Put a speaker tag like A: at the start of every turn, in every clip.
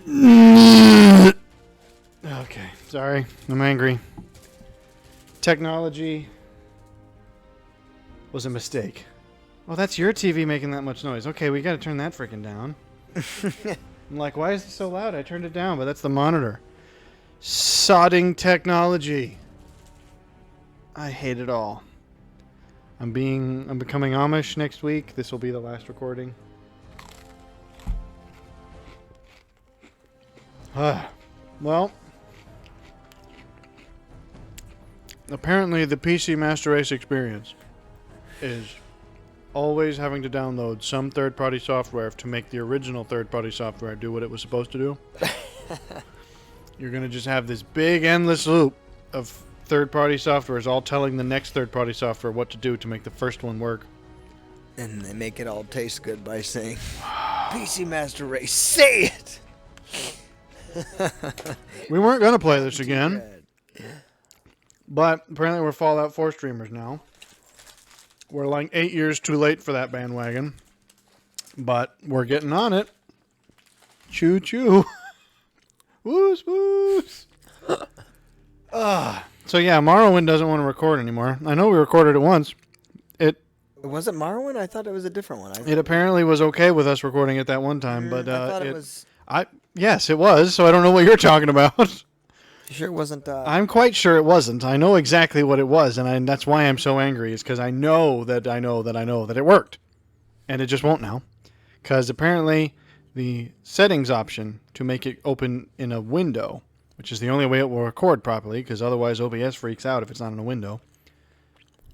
A: Okay, sorry. I'm angry. Technology was a mistake. Oh, that's your TV making that much noise. Okay, we gotta turn that freaking down. I'm like, why is it so loud? I turned it down, but that's the monitor. Sodding technology. I hate it all. I'm becoming Amish next week. This will be the last recording. Well, apparently the PC Master Race experience is always having to download some third-party software to make the original third-party software do what it was supposed to do. You're going to just have this big endless loop of third-party softwares all telling the next third-party software what to do to make the first one work.
B: And they make it all taste good by saying, PC Master Race, say it!
A: We weren't going to play this again. But apparently we're Fallout 4 streamers now. We're like 8 years too late for that bandwagon. But we're getting on it. Choo choo. Woos woos. So yeah, Morrowind doesn't want to record anymore. I know we recorded it once.
B: Was it Morrowind? I thought it was a different one.
A: It apparently was okay with us recording it that one time, but
B: I thought it was...
A: Yes, it was, so I don't know what you're talking about.
B: You sure it wasn't...
A: I'm quite sure it wasn't. I know exactly what it was, and that's why I'm so angry, is because I know that it worked. And it just won't now. Because apparently the settings option to make it open in a window, which is the only way it will record properly, because otherwise OBS freaks out if it's not in a window.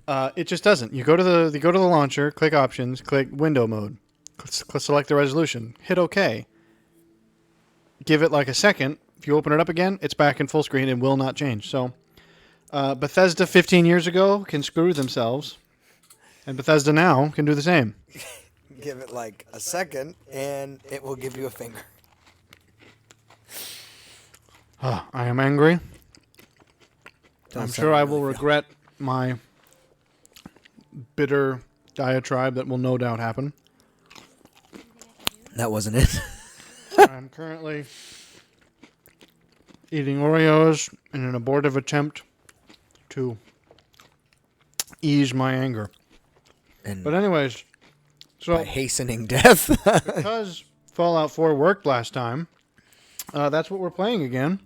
A: It just doesn't. You go to the launcher, click options, click window mode, select the resolution, hit OK. Give it like a second. If you open it up again, it's back in full screen and will not change. So Bethesda 15 years ago can screw themselves, and Bethesda now can do the same.
B: Give it like a second, and it will give you a finger.
A: I am angry. I'm sure I will regret my bitter diatribe that will no doubt happen.
B: That wasn't it.
A: I'm currently eating Oreos in an abortive attempt to ease my anger. But anyways, so
B: by hastening death.
A: because Fallout 4 worked last time, that's what we're playing again.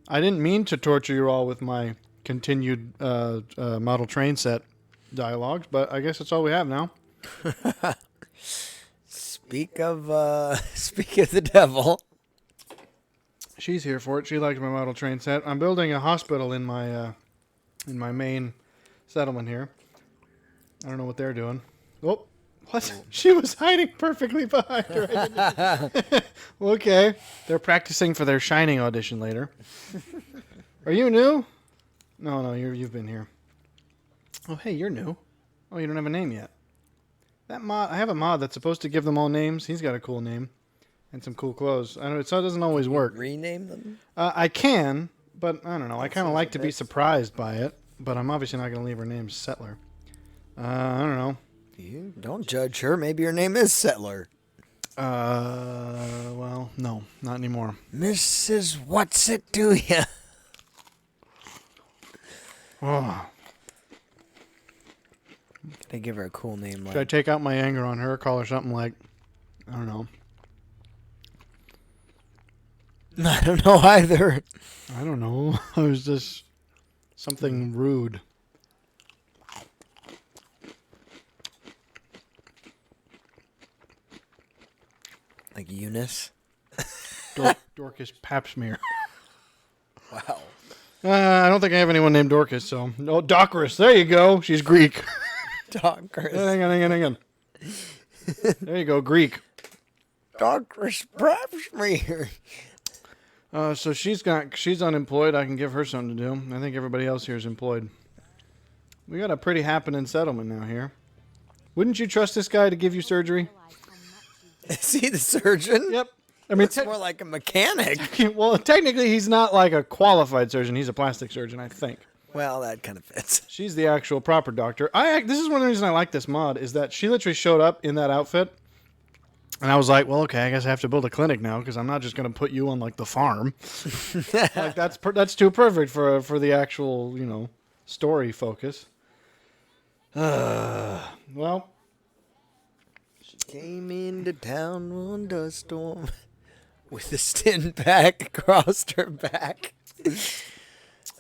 A: I didn't mean to torture you all with my continued model train set dialogues, but I guess that's all we have now.
B: Speak of the devil.
A: She's here for it. She likes my model train set. I'm building a hospital in my main settlement here. I don't know what they're doing. Oh, what? She was hiding perfectly behind her. Okay. They're practicing for their Shining audition later. Are you new? No, you've been here. Oh, hey, you're new. Oh, you don't have a name yet. That mod, I have a mod that's supposed to give them all names. He's got a cool name and some cool clothes. I know it doesn't always work.
B: Rename them?
A: I can, but I don't know. I kind of like to be surprised by it, but I'm obviously not going to leave her name Settler. I don't know.
B: You don't judge her. Maybe her name is Settler.
A: Well, no, not anymore.
B: Mrs. What's It Do Ya?
A: Oh.
B: They give her a cool name.
A: Should I take out my anger on her? Call her something like, I don't know.
B: I don't know either.
A: I don't know. It was just something rude.
B: Like Eunice?
A: Dorcas Papsmear.
B: Wow.
A: I don't think I have anyone named Dorcas, so... No, Docris. There you go. She's Greek.
B: Docris.
A: Hang on. There you go, Greek.
B: Docris Papsmear.
A: So she's unemployed. I can give her something to do. I think everybody else here is employed. We got a pretty happening settlement now here. Wouldn't you trust this guy to give you surgery?
B: Is he the surgeon?
A: Yep. I mean,
B: it's more like a mechanic.
A: Well, technically, he's not like a qualified surgeon. He's a plastic surgeon, I think.
B: Well, that kind of fits.
A: She's the actual proper doctor. This is one of the reasons I like this mod, is that she literally showed up in that outfit, And I was like, well, okay, I guess I have to build a clinic now because I'm not just going to put you on like the farm. Like that's too perfect for the actual, story focus. Well,
B: She came into town one dust storm with a stint pack across her back.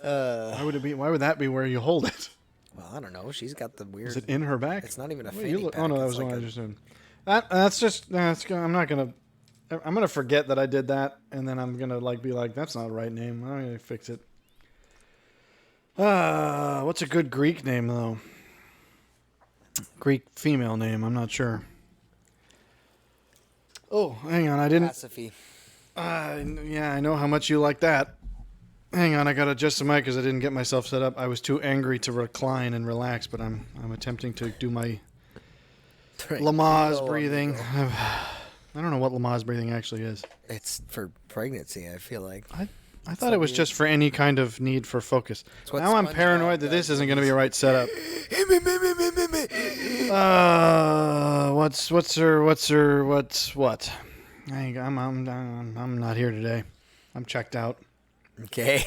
A: why would that be where you hold it?
B: Well, I don't know. She's got the weird.
A: Is it in her back?
B: It's not even a
A: Wait,
B: fanny pack.
A: Oh no, that
B: it's
A: was
B: like
A: what I just did. I'm not gonna. I'm gonna forget that I did that, and then I'm gonna be like, that's not the right name. I'm gonna fix it. What's a good Greek name though? Greek female name. I'm not sure. Oh, hang on. I didn't.
B: Pasiphae.
A: Yeah, I know how much you like that. Hang on, I gotta adjust the mic because I didn't get myself set up. I was too angry to recline and relax, but I'm attempting to do my Lamaze breathing. I don't know what Lamaze breathing actually is.
B: It's for pregnancy, I feel like.
A: I thought it was just for any kind of need for focus. Now I'm paranoid that this isn't going to be a right setup. What? I'm not here today. I'm checked out.
B: Okay.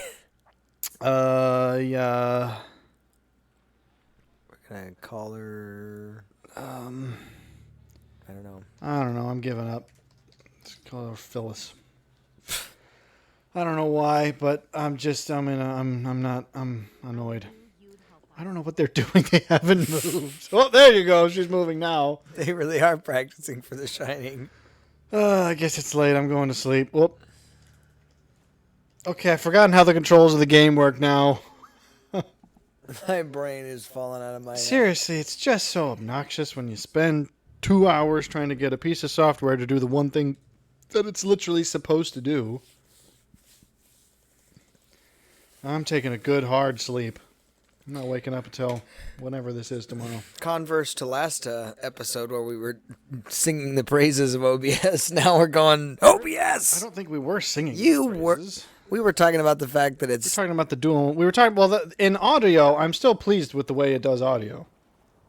A: Yeah.
B: We're gonna call her. I don't know.
A: I'm giving up. Let's call her Phyllis. I don't know why, but I'm annoyed. I don't know what they're doing. They haven't moved. Oh, there you go. She's moving now.
B: They really are practicing for The Shining.
A: I guess it's late. I'm going to sleep. Whoop. Okay, I've forgotten how the controls of the game work now.
B: My brain is falling out of my head.
A: Seriously, it's just so obnoxious when you spend 2 hours trying to get a piece of software to do the one thing that it's literally supposed to do. I'm taking a good hard sleep. I'm not waking up until whenever this is tomorrow.
B: Converse to last episode where we were singing the praises of OBS. Now we're going OBS.
A: I don't think we were singing.
B: We were talking about the fact that it's.
A: We're talking about the dual. We were talking. Well, in audio, I'm still pleased with the way it does audio.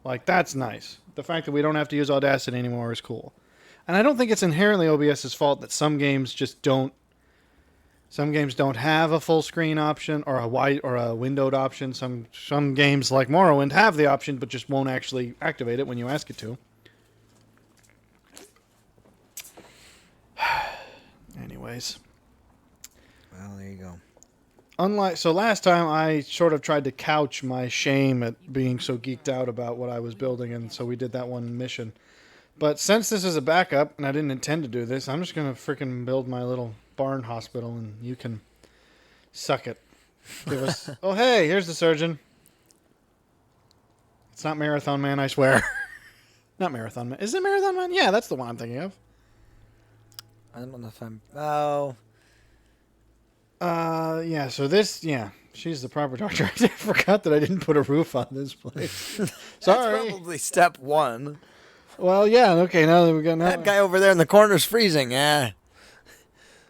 A: Like that's nice. The fact that we don't have to use Audacity anymore is cool. And I don't think it's inherently OBS's fault that some games just don't. Some games don't have a full screen option or a windowed option. Some games like Morrowind have the option but just won't actually activate it when you ask it to. Anyways.
B: Well, there you go.
A: So last time I sort of tried to couch my shame at being so geeked out about what I was building, and so we did that one mission. But since this is a backup, and I didn't intend to do this, I'm just going to freaking build my little barn hospital, and you can suck it. Give us. Oh, hey, here's the surgeon. It's not Marathon Man, I swear. Not Marathon Man. Is it Marathon Man? Yeah, that's the one I'm thinking of.
B: I don't know if I'm. Oh.
A: Yeah, so this, she's the proper doctor. I forgot that I didn't put a roof on this place. Sorry.
B: That's probably step one.
A: Well, yeah, okay, now that we got
B: That guy over there in the corner's freezing, yeah.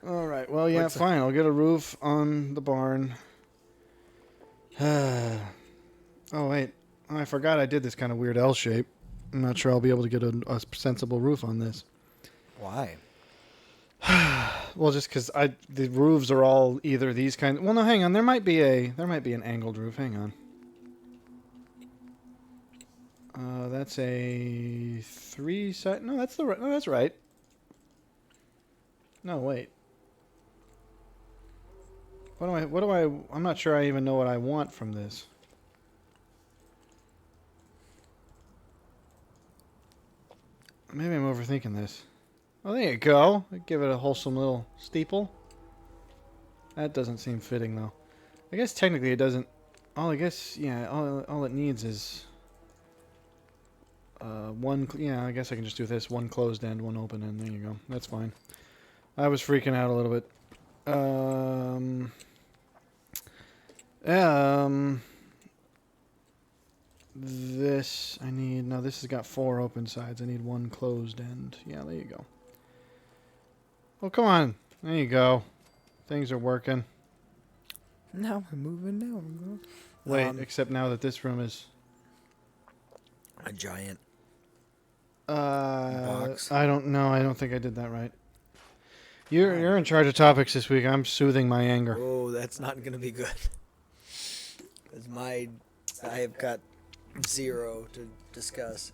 A: All right, well, yeah, fine. I'll get a roof on the barn. Oh, wait. Oh, I forgot I did this kind of weird L shape. I'm not sure I'll be able to get a sensible roof on this.
B: Why?
A: Well, just because the roofs are all either these kinds. Well, no, hang on. There might be an angled roof. Hang on. That's a 3-side. No, that's that's right. No, wait. I'm not sure I even know what I want from this. Maybe I'm overthinking this. Oh, there you go. Give it a wholesome little steeple. That doesn't seem fitting, though. I guess technically it doesn't. All it needs is one. Yeah, I guess I can just do this. One closed end, one open end. There you go. That's fine. I was freaking out a little bit. This I need. No, this has got 4 open sides. I need 1 closed end. Yeah, there you go. Oh, come on. There you go. Things are working.
B: Now we're moving. Now we're going.
A: Wait, except now that this room is
B: a giant. Box.
A: I don't know. I don't think I did that right. You're in charge of topics this week. I'm soothing my anger.
B: Oh, that's not going to be good. I have got 0 to discuss.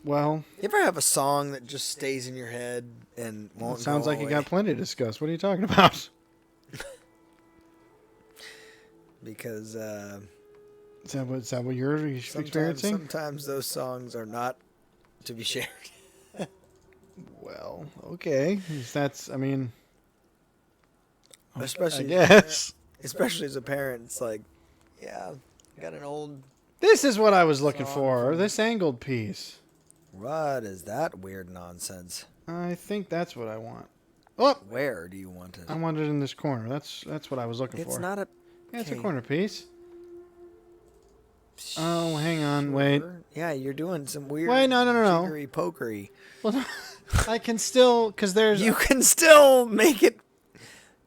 A: Well,
B: You ever have a song that just stays in your head and won't
A: it sounds
B: go
A: like you
B: away?
A: got plenty to discuss. What are you talking about?
B: Because
A: Is that what you're experiencing?
B: sometimes those songs are not to be shared.
A: Well, okay. That's, I mean,
B: Especially,
A: I guess.
B: especially as a parent, it's like, yeah, I got an old.
A: This is what I was looking
B: Song
A: for.
B: from-
A: This angled piece.
B: What is that weird nonsense?
A: I think that's what I want. Oh,
B: Where do you want it?
A: I want it in this corner. That's what I was looking
B: It's
A: for.
B: not a.
A: Yeah, it's a
B: okay.
A: corner piece. Oh, hang on, wait.
B: Sure. Yeah, you're doing some weird.
A: Wait, no.
B: Jiggery pokery.
A: Well, I can still, because there's.
B: You can still make it.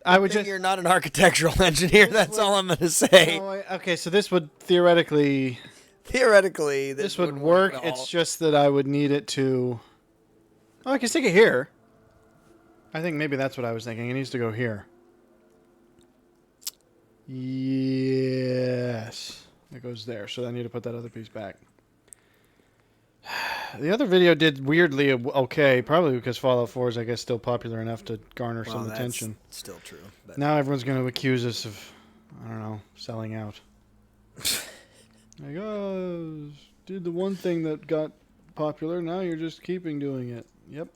A: I would
B: think
A: just.
B: you're not an architectural engineer. That's all I'm gonna say.
A: Okay, so this would theoretically.
B: Theoretically,
A: This would
B: wouldn't
A: work.
B: at all.
A: It's just that I would need it to. Oh, I can stick it here. I think maybe that's what I was thinking. It needs to go here. Yes. It goes there. So I need to put that other piece back. The other video did weirdly okay, probably because Fallout 4 is, I guess, still popular enough to garner some
B: that's
A: attention.
B: Still true. But
A: Now everyone's going to accuse us of, I don't know, selling out. Like, oh, did the one thing that got popular, now you're just keeping doing it. Yep.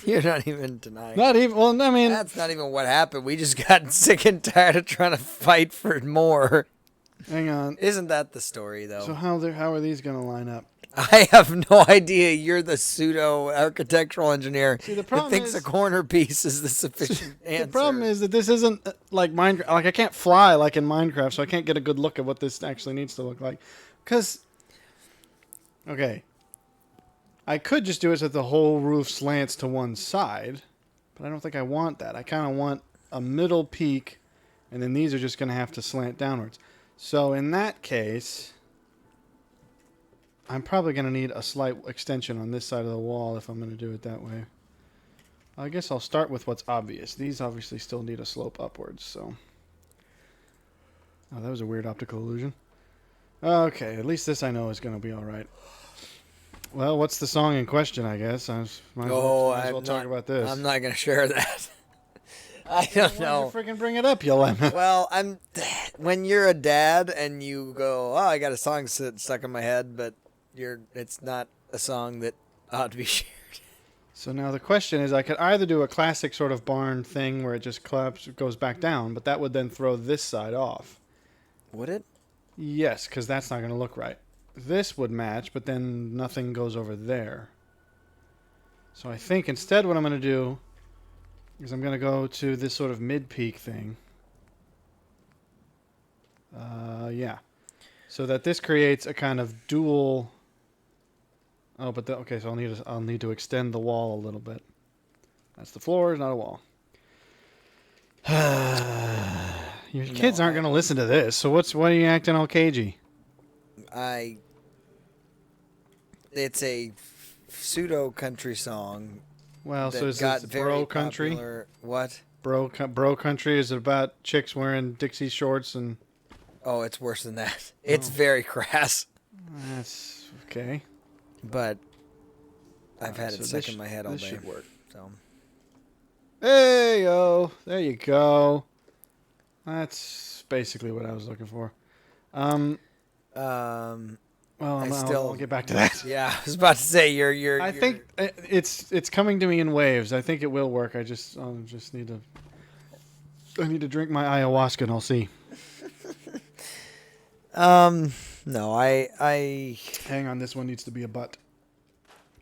B: you're not even denying.
A: Not even, well, I mean,
B: That's not even what happened. We just got sick and tired of trying to fight for more.
A: hang on.
B: Isn't that the story, though?
A: So how are these going to line up?
B: I have no idea. You're the pseudo architectural engineer
A: See, the
B: that
A: problem
B: thinks
A: is,
B: a corner piece is the sufficient answer.
A: the problem is that this isn't like Minecraft. Like, I can't fly like in Minecraft, so I can't get a good look at what this actually needs to look like. Because, okay, I could just do it so that the whole roof slants to one side, but I don't think I want that. I kind of want a middle peak, and then these are just going to have to slant downwards. So in that case, I'm probably going to need a slight extension on this side of the wall if I'm going to do it that way. I guess I'll start with what's obvious. These obviously still need a slope upwards, so. Oh, that was a weird optical illusion. Okay, at least this I know is going to be alright. Well, what's the song in question, I guess? Might as well talk about this.
B: I'm not going to share that. I don't know.
A: Why did you freaking bring it up, you lemon?
B: Well, when you're a dad and you go, oh, I got a song stuck in my head, but it's not a song that ought to be shared.
A: So now the question is, I could either do a classic sort of barn thing where it just goes back down, but that would then throw this side off.
B: Would it?
A: Yes, because that's not going to look right. This would match, but then nothing goes over there. So I think instead what I'm going to do is I'm going to go to this sort of mid-peak thing. Yeah. So that this creates a kind of dual... Oh, but okay, so I'll need to extend the wall a little bit. That's the floor, not a wall. Your kids aren't going to listen to this, so why are you acting all cagey?
B: It's a pseudo country song.
A: Well,
B: that
A: so is
B: got
A: it
B: very
A: bro country?
B: popular. What?
A: Bro country is about chicks wearing Dixie shorts and...
B: Oh, it's worse than that. It's very crass.
A: That's okay.
B: But I've had
A: so
B: it stuck in my head all day.
A: This should work.
B: So
A: Hey, yo. There you go. That's basically what I was looking for. Well, I'll get back to that.
B: Yeah, I was about to say you're.
A: I think it's coming to me in waves. I think it will work. I'll just need to drink my ayahuasca and I'll see.
B: No, I.
A: Hang on, this one needs to be a butt.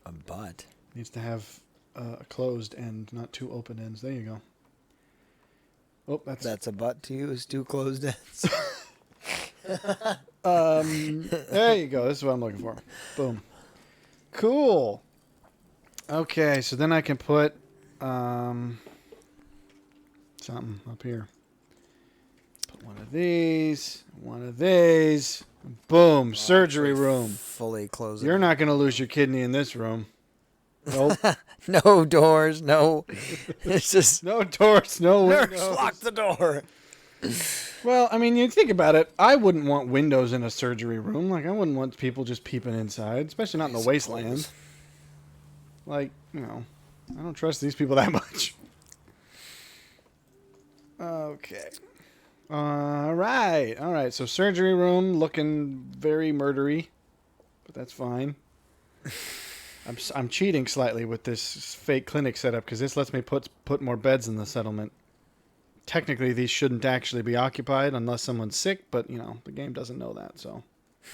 B: A butt.
A: Needs to have a closed end, not two open ends. There you go. Oh,
B: That's a butt to you. Is two closed ends.
A: There you go. This is what I'm looking for. Boom. Cool. Okay, so then I can put something up here. Put one of these, Boom, surgery room.
B: Fully closing.
A: You're not going to lose your kidney in this room. Nope.
B: No doors, no. It's just
A: No doors, no
B: nurse,
A: windows.
B: lock the door.
A: Well, I mean, you think about it. I wouldn't want windows in a surgery room. Like, I wouldn't want people just peeping inside, especially not in the wasteland. Like, you know, I don't trust these people that much. Okay. All right. So surgery room looking very murdery, but that's fine. I'm cheating slightly with this fake clinic setup because this lets me put more beds in the settlement. Technically, these shouldn't actually be occupied unless someone's sick, but, you know, the game doesn't know that, so.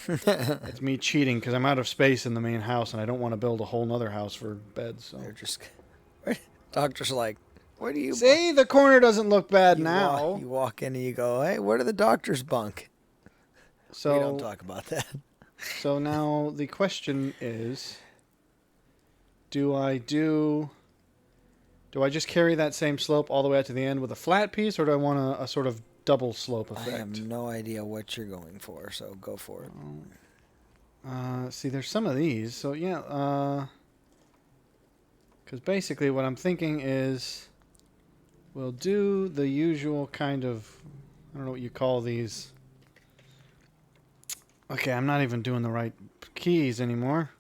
A: It's me cheating because I'm out of space in the main house, and I don't want to build a whole nother house for beds, so.
B: They're just... Doctor's like, where do you...
A: See, the corner doesn't look bad now.
B: You walk in and you go, hey, where do the doctors bunk?
A: So,
B: we don't talk about that.
A: So now the question is, do I just carry that same slope all the way out to the end with a flat piece, or do I want a sort of double slope effect?
B: I have no idea what you're going for, so go for it.
A: See, there's some of these, so yeah, because basically what I'm thinking is we'll do the usual kind of, I don't know what you call these. Okay, I'm not even doing the right keys anymore.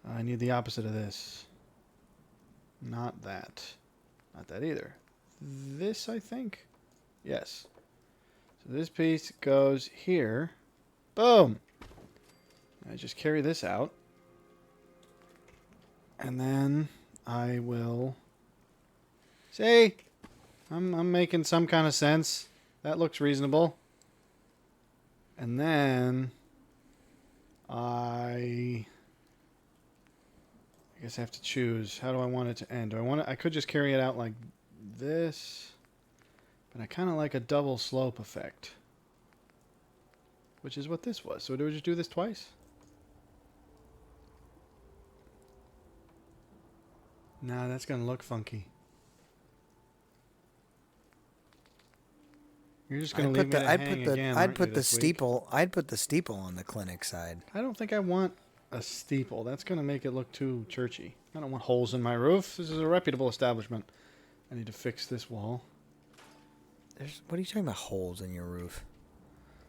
A: I need the opposite of this. Not that. Not that either. This, I think? Yes. So this piece goes here. Boom! I just carry this out. And then I will... See? I'm making some kind of sense. That looks reasonable. And then... I guess I have to choose. How do I want it to end? I could just carry it out like this, but I kind of like a double slope effect, which is what this was. So do we just do this twice? Nah, that's gonna look funky. You're just gonna leave me to hang again,
B: I'd put
A: aren't you,
B: the
A: this week?
B: steeple. I'd put the steeple on the clinic side.
A: I don't think I want a steeple. That's going to make it look too churchy. I don't want holes in my roof. This is a reputable establishment. I need to fix this wall.
B: What are you talking about? Holes in your roof?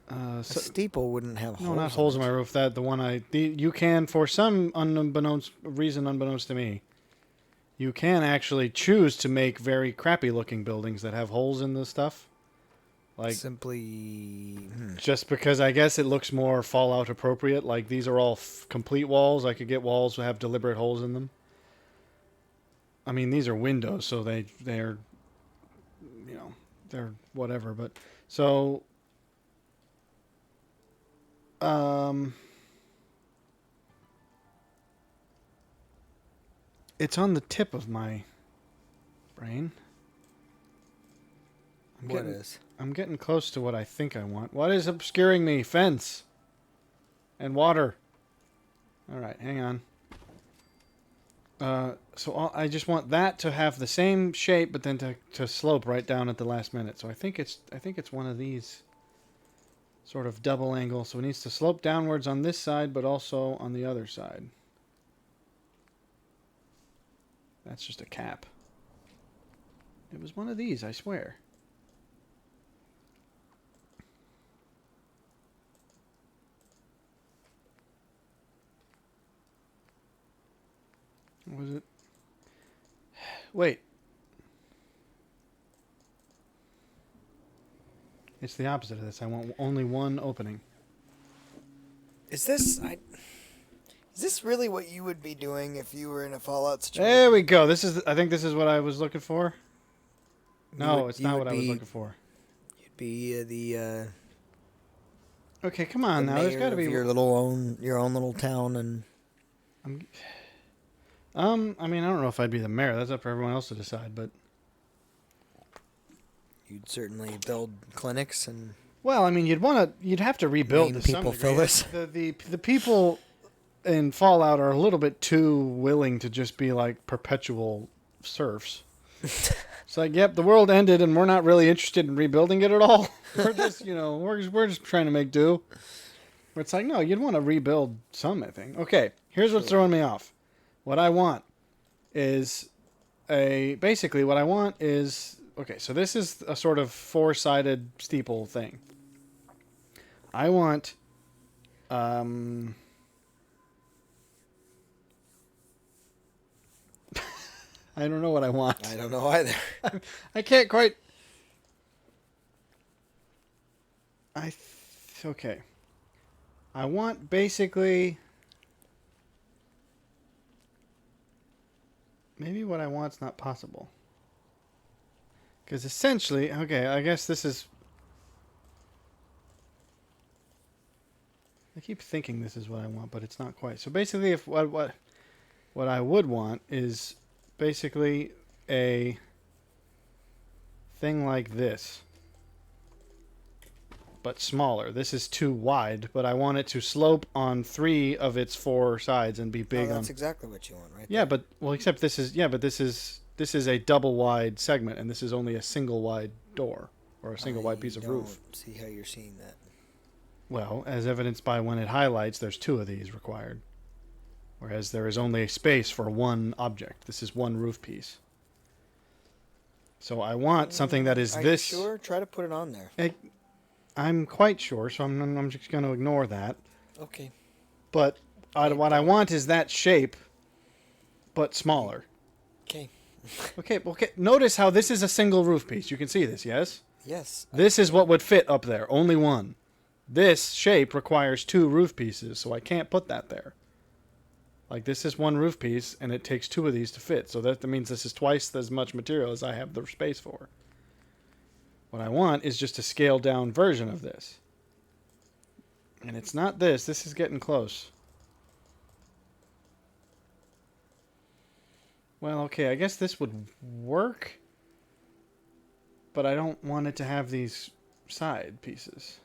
B: A
A: So,
B: steeple wouldn't have holes.
A: no, not holes in my roof. You can, for some reason unbeknownst to me, you can actually choose to make very crappy looking buildings that have holes in the stuff. Like
B: simply
A: just because I guess it looks more Fallout appropriate. Like these are all complete walls. I could get walls that have deliberate holes in them. I mean, these are windows, so they're you know, they're whatever. But so it's on the tip of my brain. I'm getting close to what I think I want. What is obscuring me? Fence. And water. Alright, hang on. So I just want that to have the same shape, but then to slope right down at the last minute. So I think it's one of these sort of double angle. So it needs to slope downwards on this side, but also on the other side. That's just a cap. It was one of these, I swear. Was it? Wait. It's the opposite of this. I want only one opening.
B: Is this really what you would be doing if you were in a Fallout situation?
A: There we go. I think this is what I was looking for. No, it's not what I was looking for.
B: You'd be the
A: Okay, come on now. There's got to be
B: your own little town, and
A: I mean, I don't know if I'd be the mayor. That's up for everyone else to decide, but
B: you'd certainly build clinics and.
A: Well, I mean, you'd have to rebuild to some degree.
B: Phyllis.
A: The people in Fallout are a little bit too willing to just be like perpetual serfs. It's like, yep, the world ended, and we're not really interested in rebuilding it at all. We're just, we're just trying to make do. It's like, no, you'd want to rebuild some, I think. Okay, here's what's
B: Sure.
A: throwing me off. What I want is basically what I want is, okay, so this is a sort of four-sided steeple thing. I want, I don't know what I want.
B: I don't know either.
A: I can't quite. Okay. I want basically. Maybe what I want's not possible. Because essentially, okay, I guess this is. I keep thinking this is what I want, but it's not quite. So basically, if what I would want is basically a thing like this, but smaller. This is too wide, but I want it to slope on 3 of its 4 sides and be big
B: That's
A: on.
B: exactly what you want, right?
A: Yeah,
B: there.
A: but well, except this is this is a double wide segment, and this is only a single wide door or a single wide piece of roof.
B: See how you're seeing that.
A: Well, as evidenced by when it highlights, there's 2 of these required, whereas there is only a space for one object. This is one roof piece. So I want something that is
B: Are
A: this.
B: you sure? Try to put it on there.
A: I'm quite sure, so I'm just going to ignore that.
B: Okay.
A: But what I want is that shape, but smaller.
B: Okay.
A: Okay. Notice how this is a single roof piece. You can see this, yes?
B: Yes.
A: This is what would fit up there. Only one. This shape requires 2 roof pieces, so I can't put that there. Like, this is one roof piece, and it takes 2 of these to fit. So that means this is twice as much material as I have the space for. What I want is just a scaled down version of this. And it's not this. This is getting close. Well, okay, I guess this would work. But I don't want it to have these side pieces.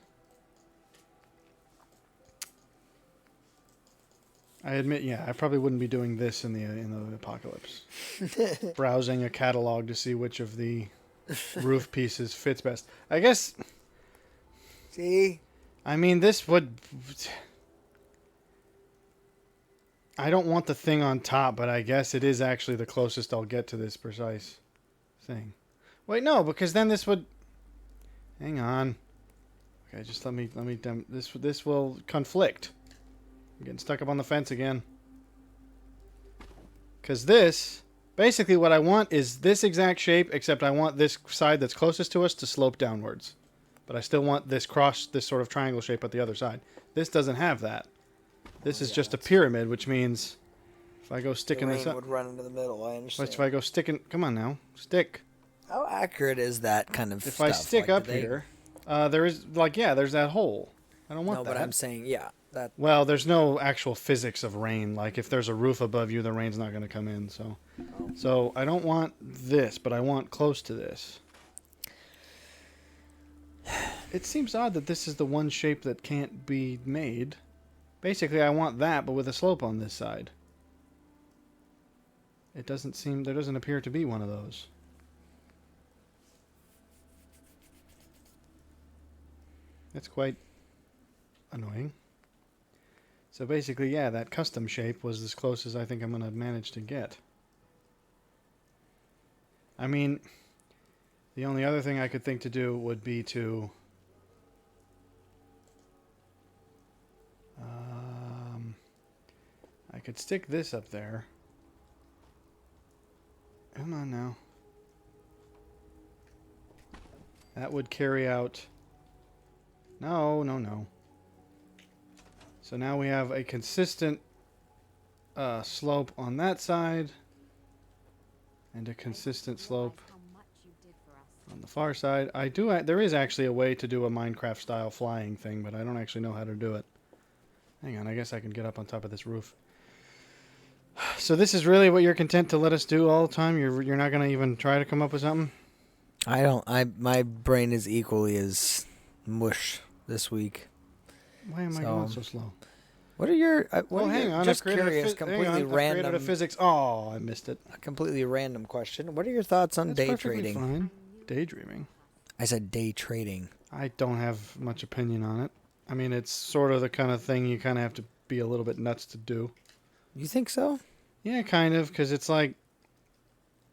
A: I admit, yeah, I probably wouldn't be doing this in the apocalypse. Browsing a catalog to see which of the roof pieces fits best. I guess.
B: See?
A: I mean, this would. I don't want the thing on top, but I guess it is actually the closest I'll get to this precise thing. Wait, no, because then this would. Hang on. Okay, just let me. This will conflict. I'm getting stuck up on the fence again. Because this, basically what I want is this exact shape, except I want this side that's closest to us to slope downwards. But I still want this sort of triangle shape at the other side. This doesn't have that. This is just a pyramid, which means if I go sticking this up...
B: would run into the middle, I understand.
A: If I go sticking... Come on now. Stick.
B: How accurate is that kind of
A: If
B: stuff?
A: I stick up here, there is, there's that hole. I don't want that.
B: No, but I'm saying, yeah.
A: Well, there's no actual physics of rain. Like, if there's a roof above you, the rain's not going to come in. So I don't want this, but I want close to this. It seems odd that this is the one shape that can't be made. Basically, I want that, but with a slope on this side. There doesn't appear to be one of those. That's quite annoying. So basically, yeah, that custom shape was as close as I think I'm going to manage to get. I mean, the only other thing I could think to do would be to... I could stick this up there. Come on now. That would carry out... No. So now we have a consistent slope on that side and a consistent slope on the far side. There is actually a way to do a Minecraft style flying thing, but I don't actually know how to do it. Hang on, I guess I can get up on top of this roof. So this is really what you're content to let us do all the time? You're not going to even try to come up with something?
B: My brain is equally as mush this week.
A: Why am I going so slow?
B: What are your...
A: hang on.
B: Just curious, completely random...
A: I've created a physics... Oh, I missed it.
B: A completely random question. What are your thoughts on day trading?
A: Fine. Daydreaming.
B: I said day trading.
A: I don't have much opinion on it. I mean, it's sort of the kind of thing you kind of have to be a little bit nuts to do.
B: You think so?
A: Yeah, kind of, because it's like,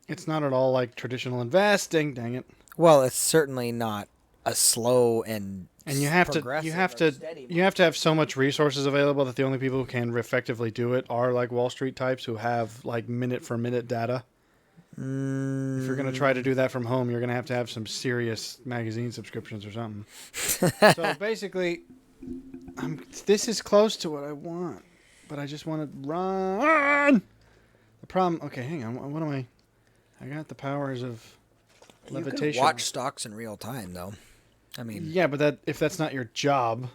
A: it's not at all like traditional investing. Dang it!
B: Well, it's certainly not a slow and
A: And you
B: progressive
A: have
B: or
A: to,
B: steady
A: you have to have so much resources available that the only people who can effectively do it are like Wall Street types who have like minute for minute data. If you're going to try to do that from home, you're going to have some serious magazine subscriptions or something. So basically, this is close to what I want, but I just want to run. The problem, okay, hang on. What am I? I got the powers of levitation.
B: You can watch stocks in real time, though. I mean,
A: yeah, but if that's not your job,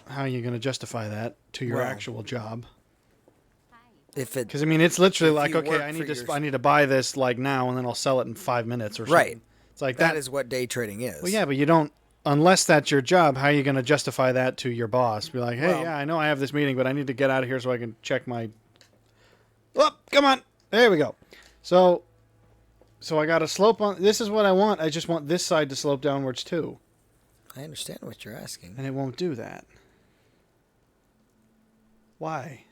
A: how are you going to justify that to your
B: Well,
A: actual job?
B: if it
A: Because I mean, it's literally
B: if
A: like,
B: you
A: okay,
B: work
A: I need
B: for
A: to
B: your-
A: I need to buy this like now, and then I'll sell it in 5 minutes or something.
B: Right.
A: It's like
B: that is what day trading is.
A: Well, yeah, but you don't. Unless that's your job, how are you going to justify that to your boss? Be like, hey,
B: Well-
A: yeah, I know I have this meeting, but I need to get out of here so I can check my. Oh, come on! There we go. So I got a slope on. This is what I want. I just want this side to slope downwards too,
B: I understand what you're asking.
A: and it won't do that. Why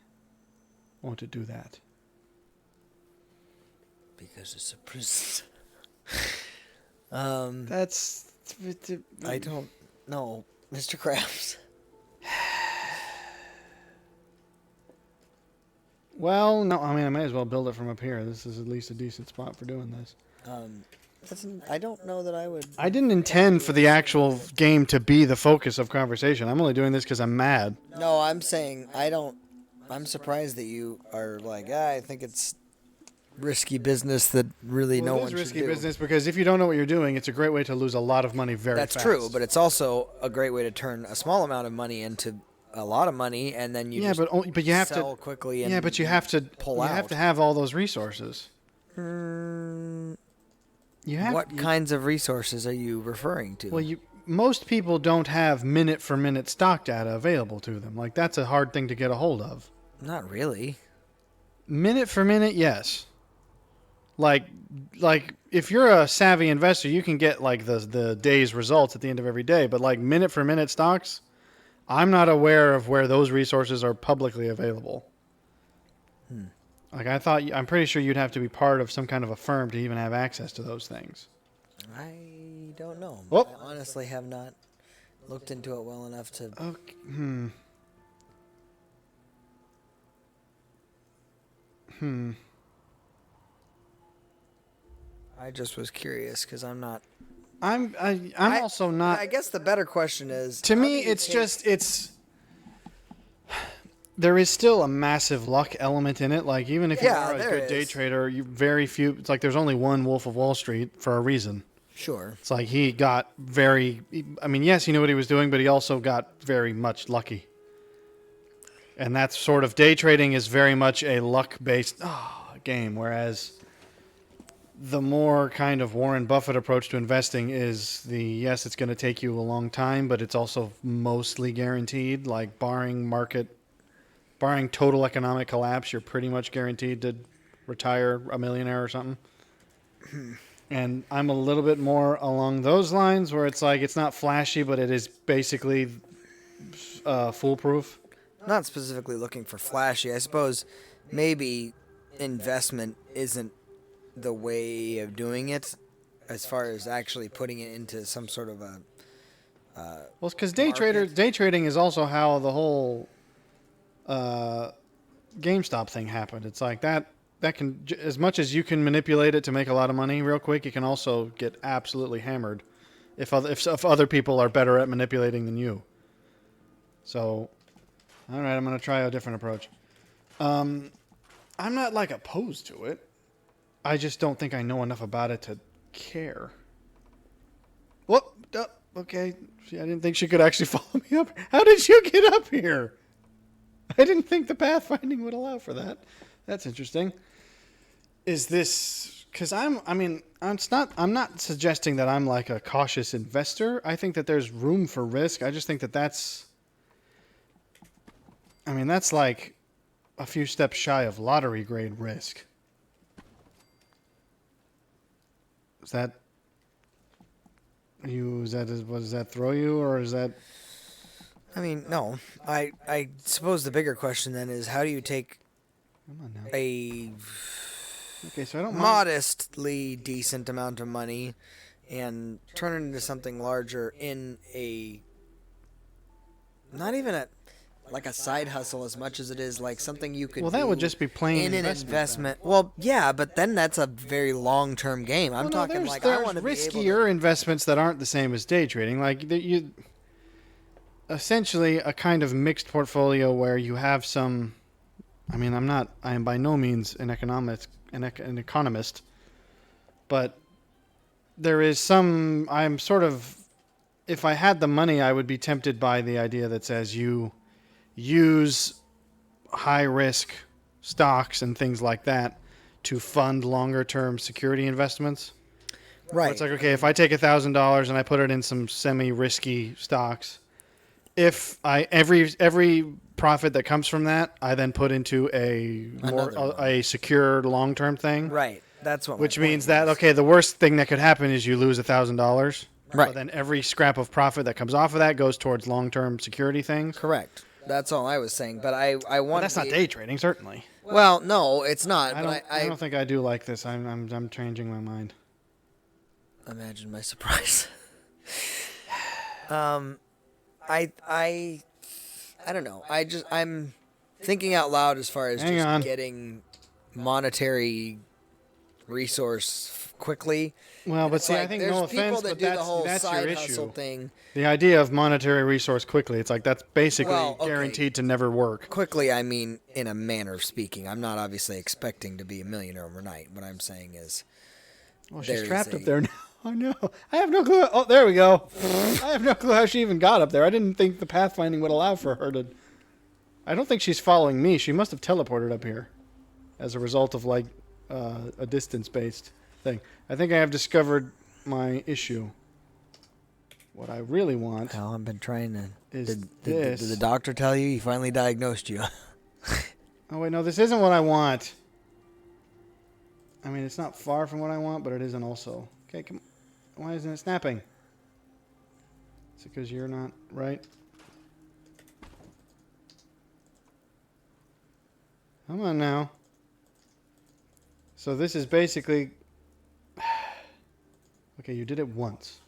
A: won't it do that?
B: Because it's a prison.
A: That's.
B: I don't know, Mr. Krabs.
A: Well, no. I mean, I may as well build it from up here. This is at least a decent spot for doing this.
B: I don't know that I would.
A: I didn't intend for the actual game to be the focus of conversation. I'm only doing this because I'm mad.
B: No, I'm saying I don't. I'm surprised that you are like, I think it's risky business that really no
A: Well,
B: one
A: it is
B: should
A: risky
B: do.
A: business because if you don't know what you're doing, it's a great way to lose a lot of money very
B: That's
A: fast.
B: true, but it's also a great way to turn a small amount of money into a lot of money, and then you just
A: but you have
B: sell
A: to
B: quickly. And
A: yeah, but you have to
B: pull
A: you
B: out.
A: have to have all those resources. You have
B: What kinds of resources are you referring to?
A: Well, most people don't have minute for minute stock data available to them. Like that's a hard thing to get a hold of.
B: Not really.
A: Minute for minute, yes. Like if you're a savvy investor, you can get like the day's results at the end of every day. But like minute for minute stocks, I'm not aware of where those resources are publicly available. Like I'm pretty sure you'd have to be part of some kind of a firm to even have access to those things.
B: I don't know.
A: Oh.
B: I honestly have not looked into it well enough to.
A: Okay.
B: I just was curious because I'm not.
A: I'm also not.
B: I guess the better question is.
A: To
B: how
A: me,
B: do you
A: it's
B: take-
A: just there is still a massive luck element in it. Like even if you
B: Yeah,
A: are a
B: there
A: good day
B: is.
A: trader, very few. It's like there's only one Wolf of Wall Street for a reason.
B: Sure.
A: It's like he got I mean, yes, he knew what he was doing, but he also got very much lucky. And that's sort of day trading is very much a luck-based game, whereas the more kind of Warren Buffett approach to investing is yes, it's going to take you a long time, but it's also mostly guaranteed. Like barring total economic collapse, you're pretty much guaranteed to retire a millionaire or something. And I'm a little bit more along those lines where it's like it's not flashy, but it is basically foolproof.
B: Not specifically looking for flashy. I suppose maybe investment isn't the way of doing it as far as actually putting it into some sort of a.
A: Well, because day trading is also how the whole GameStop thing happened. It's like that can, as much as you can manipulate it to make a lot of money real quick, you can also get absolutely hammered if other people are better at manipulating than you. So, all right, I'm going to try a different approach. I'm not like opposed to it. I just don't think I know enough about it to care. Whoop! Okay. I didn't think she could actually follow me up. How did you get up here? I didn't think the pathfinding would allow for that. That's interesting. Is this because I'm not suggesting that I'm like a cautious investor. I think that there's room for risk. I just think that's like a few steps shy of lottery grade risk. Does that throw you, or is that?
B: I mean, no. I suppose the bigger question then is how do you take
A: Come on now.
B: a
A: Okay, so I don't mind.
B: modestly decent amount of money and turn it into something larger in a not even a side hustle as much as it is like something you could
A: Well, that
B: do
A: would just be plain
B: in an
A: investment.
B: investment. Well, yeah, but then that's a very long-term game. I'm talking
A: there's,
B: like
A: there's
B: I want to be able
A: riskier investments that aren't the same as day trading. Like you, essentially a kind of mixed portfolio where you have some. I mean, I am by no means an economist, but there is some. I'm sort of. If I had the money, I would be tempted by the idea that says you use high risk stocks and things like that to fund longer term security investments.
B: right.
A: It's like, okay, if I take $1,000 and I put it in some semi risky stocks, if I every profit that comes from that, I then put into a secure long term thing.
B: Right. That's what.
A: Which means that, okay, the worst thing that could happen is you lose $1,000.
B: Right.
A: But then every scrap of profit that comes off of that goes towards long-term security things.
B: Correct. That's all I was saying. But I
A: But
B: want.
A: that's not day trading, certainly.
B: Well, no, it's not.
A: I don't think I do like this. I'm changing my mind.
B: Imagine my surprise. I don't know. I'm thinking out loud as far as
A: Hang
B: just
A: on.
B: getting monetary resource quickly.
A: Well, but
B: It's
A: see, I
B: like,
A: think
B: there's
A: no
B: people
A: offense,
B: that
A: but
B: do the whole
A: that's
B: side
A: your
B: hustle
A: issue.
B: thing.
A: The idea of monetary resource quickly, it's like that's basically
B: Well, okay.
A: guaranteed to never work.
B: Quickly, I mean in a manner of speaking. I'm not obviously expecting to be a millionaire overnight. What I'm saying is,
A: Well, she's
B: there's
A: trapped
B: a-
A: up there now. Oh, no. I have no clue. Oh, there we go. I have no clue how she even got up there. I didn't think the pathfinding would allow for her to... I don't think she's following me. She must have teleported up here as a result of, like, a distance-based thing. I think I have discovered my issue. What I really want
B: well, I've been trying to.
A: is
B: Did
A: this.
B: the doctor tell you? He finally diagnosed you.
A: Oh, wait, no, this isn't what I want. I mean, it's not far from what I want, but it isn't also. Okay, come on. Why isn't it snapping? Is it because you're not right? Come on now. So this is basically... Okay, you did it once.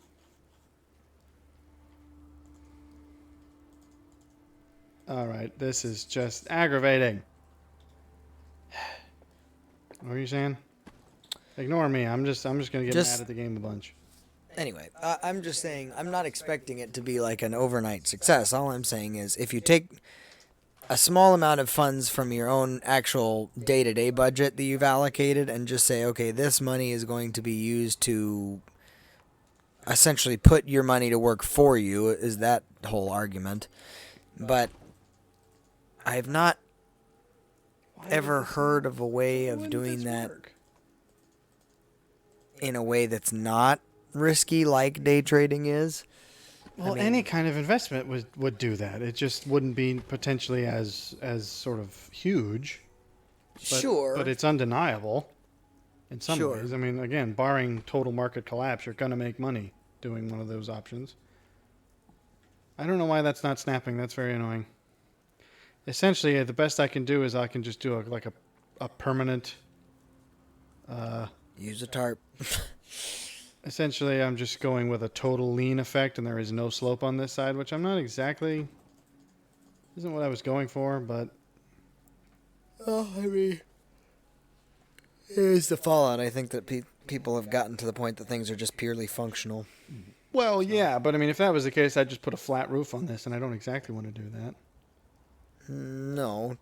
A: Alright, this is just aggravating. What were you saying? Ignore me. I'm just gonna get mad at the game a bunch.
B: Anyway, I'm just saying I'm not expecting it to be like an overnight success. All I'm saying is if you take a small amount of funds from your own actual day-to-day budget that you've allocated and just say, okay, this money is going to be used to essentially put your money to work for you, is that whole argument. But I've not ever heard of a way of doing that in a way that's not risky like day trading is.
A: Well, any kind of investment would do that. It just wouldn't be potentially as sort of huge. But it's undeniable in some ways. I mean, again, barring total market collapse, you're going to make money doing one of those options. I don't know why that's not snapping. That's very annoying. Essentially, the best I can do is I can just do a permanent...
B: Use a tarp.
A: Essentially, I'm just going with a total lean effect, and there is no slope on this side, which I'm not exactly... Isn't what I was going for, but...
B: Oh, I mean... Here's the fallout. I think that people have gotten to the point that things are just purely functional.
A: Well, yeah, but I mean, if that was the case, I'd just put a flat roof on this, and I don't exactly want to do that.
B: No.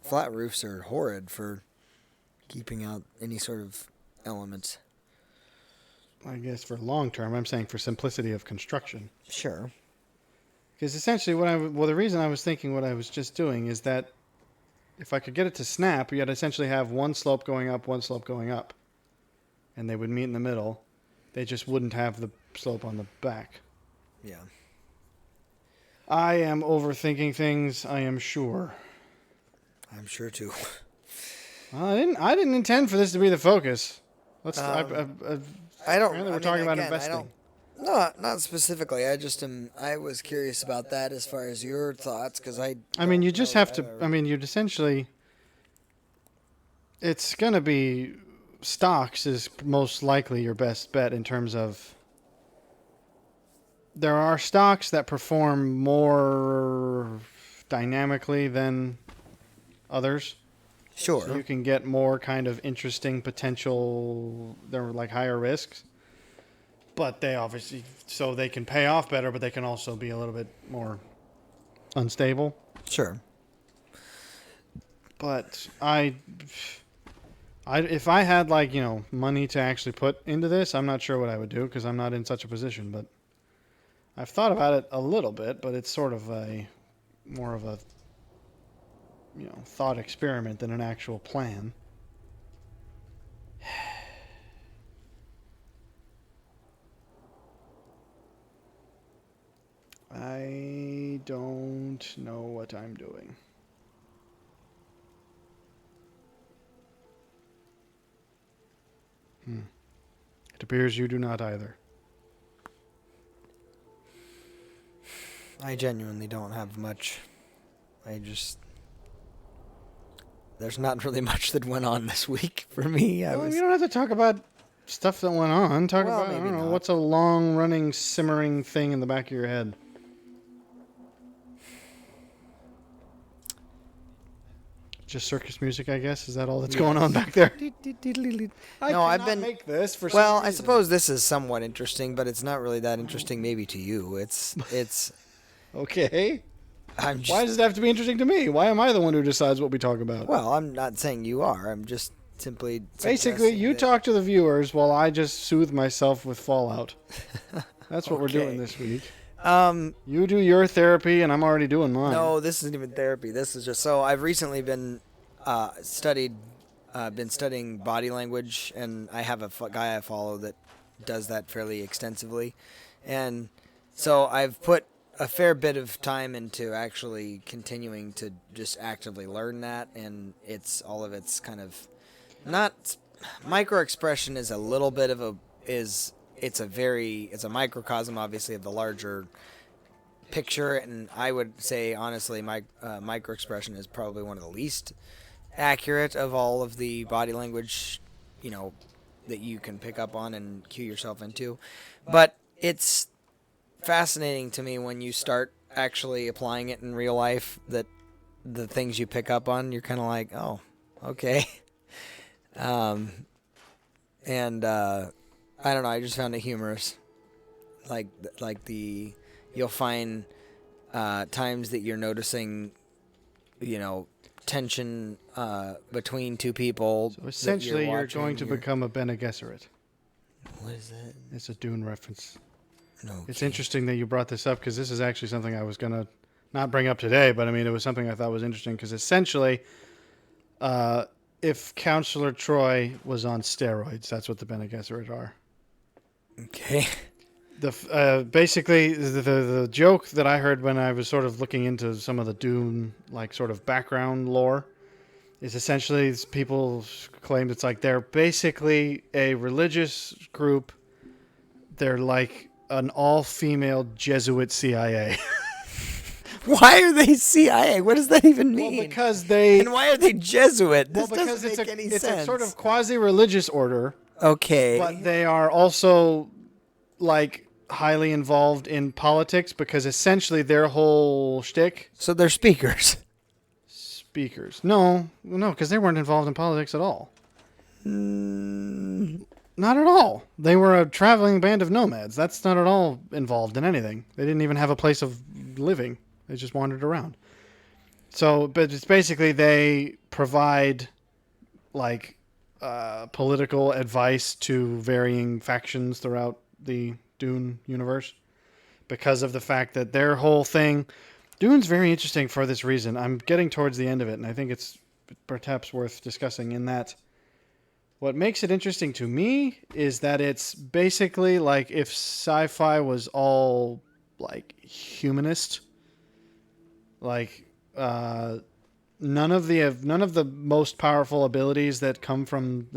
B: Flat roofs are horrid for keeping out any sort of elements.
A: I guess for long term, I'm saying for simplicity of construction.
B: Sure.
A: Because essentially, the reason I was thinking what I was just doing is that if I could get it to snap, you'd essentially have one slope going up, one slope going up. And they would meet in the middle. They just wouldn't have the slope on the back.
B: Yeah.
A: I am overthinking things, I am sure.
B: I'm sure too.
A: Well, I didn't intend for this to be the focus. I don't.
B: Apparently
A: we're talking about
B: again,
A: investing.
B: No, not specifically. I was curious about that as far as your thoughts, because
A: I mean, you just have to. I
B: mean,
A: mean, you'd essentially. It's going to be stocks is most likely your best bet in terms of. There are stocks that perform more dynamically than others.
B: sure.
A: So you can get more kind of interesting potential. They're like higher risks. But they obviously. So they can pay off better, but they can also be a little bit more unstable.
B: Sure.
A: But if I had money to actually put into this, I'm not sure what I would do because I'm not in such a position. But I've thought about it a little bit, but it's sort of more of a thought experiment than an actual plan. I don't know what I'm doing. It appears you do not either.
B: I genuinely don't have much. There's not really much that went on this week for me.
A: You don't have to talk about stuff that went on. Talk about, I don't know, what's a long-running, simmering thing in the back of your head? Just circus music, I guess. Is that all that's going on back there?
B: I've been
A: make this for
B: Well,
A: some
B: I
A: reason.
B: suppose this is somewhat interesting, but it's not really that interesting maybe to you. It's
A: Okay.
B: I'm just,
A: Why does it have to be interesting to me? Why am I the one who decides what we talk about?
B: well, I'm not saying you are. I'm just simply
A: Basically,
B: suggesting
A: you
B: that-
A: talk to the viewers while I just soothe myself with Fallout. That's what we're
B: Okay.
A: doing this week.
B: Um
A: You do your therapy, and I'm already doing mine.
B: No, this isn't even therapy. This is just so I've recently been studying body language, and I have a guy I follow that does that fairly extensively, and so I've put a fair bit of time into actually continuing to just actively learn that, and it's kind of not micro expression is a little bit of a it's a microcosm obviously of the larger picture, and I would say honestly my micro expression is probably one of the least accurate of all of the body language that you can pick up on and cue yourself into, but it's fascinating to me when you start actually applying it in real life that the things you pick up on you're kind of like, oh, okay. And I don't know, I just found it humorous, like you'll find times that you're noticing, tension between two people.
A: So essentially, you're
B: watching,
A: going to become a Bene Gesserit.
B: What is that?
A: It's a Dune reference.
B: No.
A: It's interesting that you brought this up because this is actually something I was going to not bring up today, but I mean, it was something I thought was interesting because essentially, if Counselor Troy was on steroids, that's what the Bene Gesserit are.
B: Okay.
A: Basically, the joke that I heard when I was sort of looking into some of the Dune, sort of background lore, is essentially people claim it's like they're basically a religious group. They're like an all-female Jesuit CIA.
B: Why are they CIA? What does that even mean?
A: Well, because they...
B: And why are they Jesuit? This
A: because
B: doesn't make any sense.
A: It's a sort of quasi-religious order.
B: Okay.
A: But they are also, highly involved in politics because essentially their whole shtick...
B: So they're speakers.
A: Speakers. No, because they weren't involved in politics at all. Not at all. They were a traveling band of nomads. That's not at all involved in anything. They didn't even have a place of living. They just wandered around. So, but it's basically they provide, political advice to varying factions throughout the Dune universe because of the fact that their whole thing... Dune's very interesting for this reason. I'm getting towards the end of it, and I think it's perhaps worth discussing in that what makes it interesting to me is that it's basically like if sci-fi was all humanist, none of the most powerful abilities that come from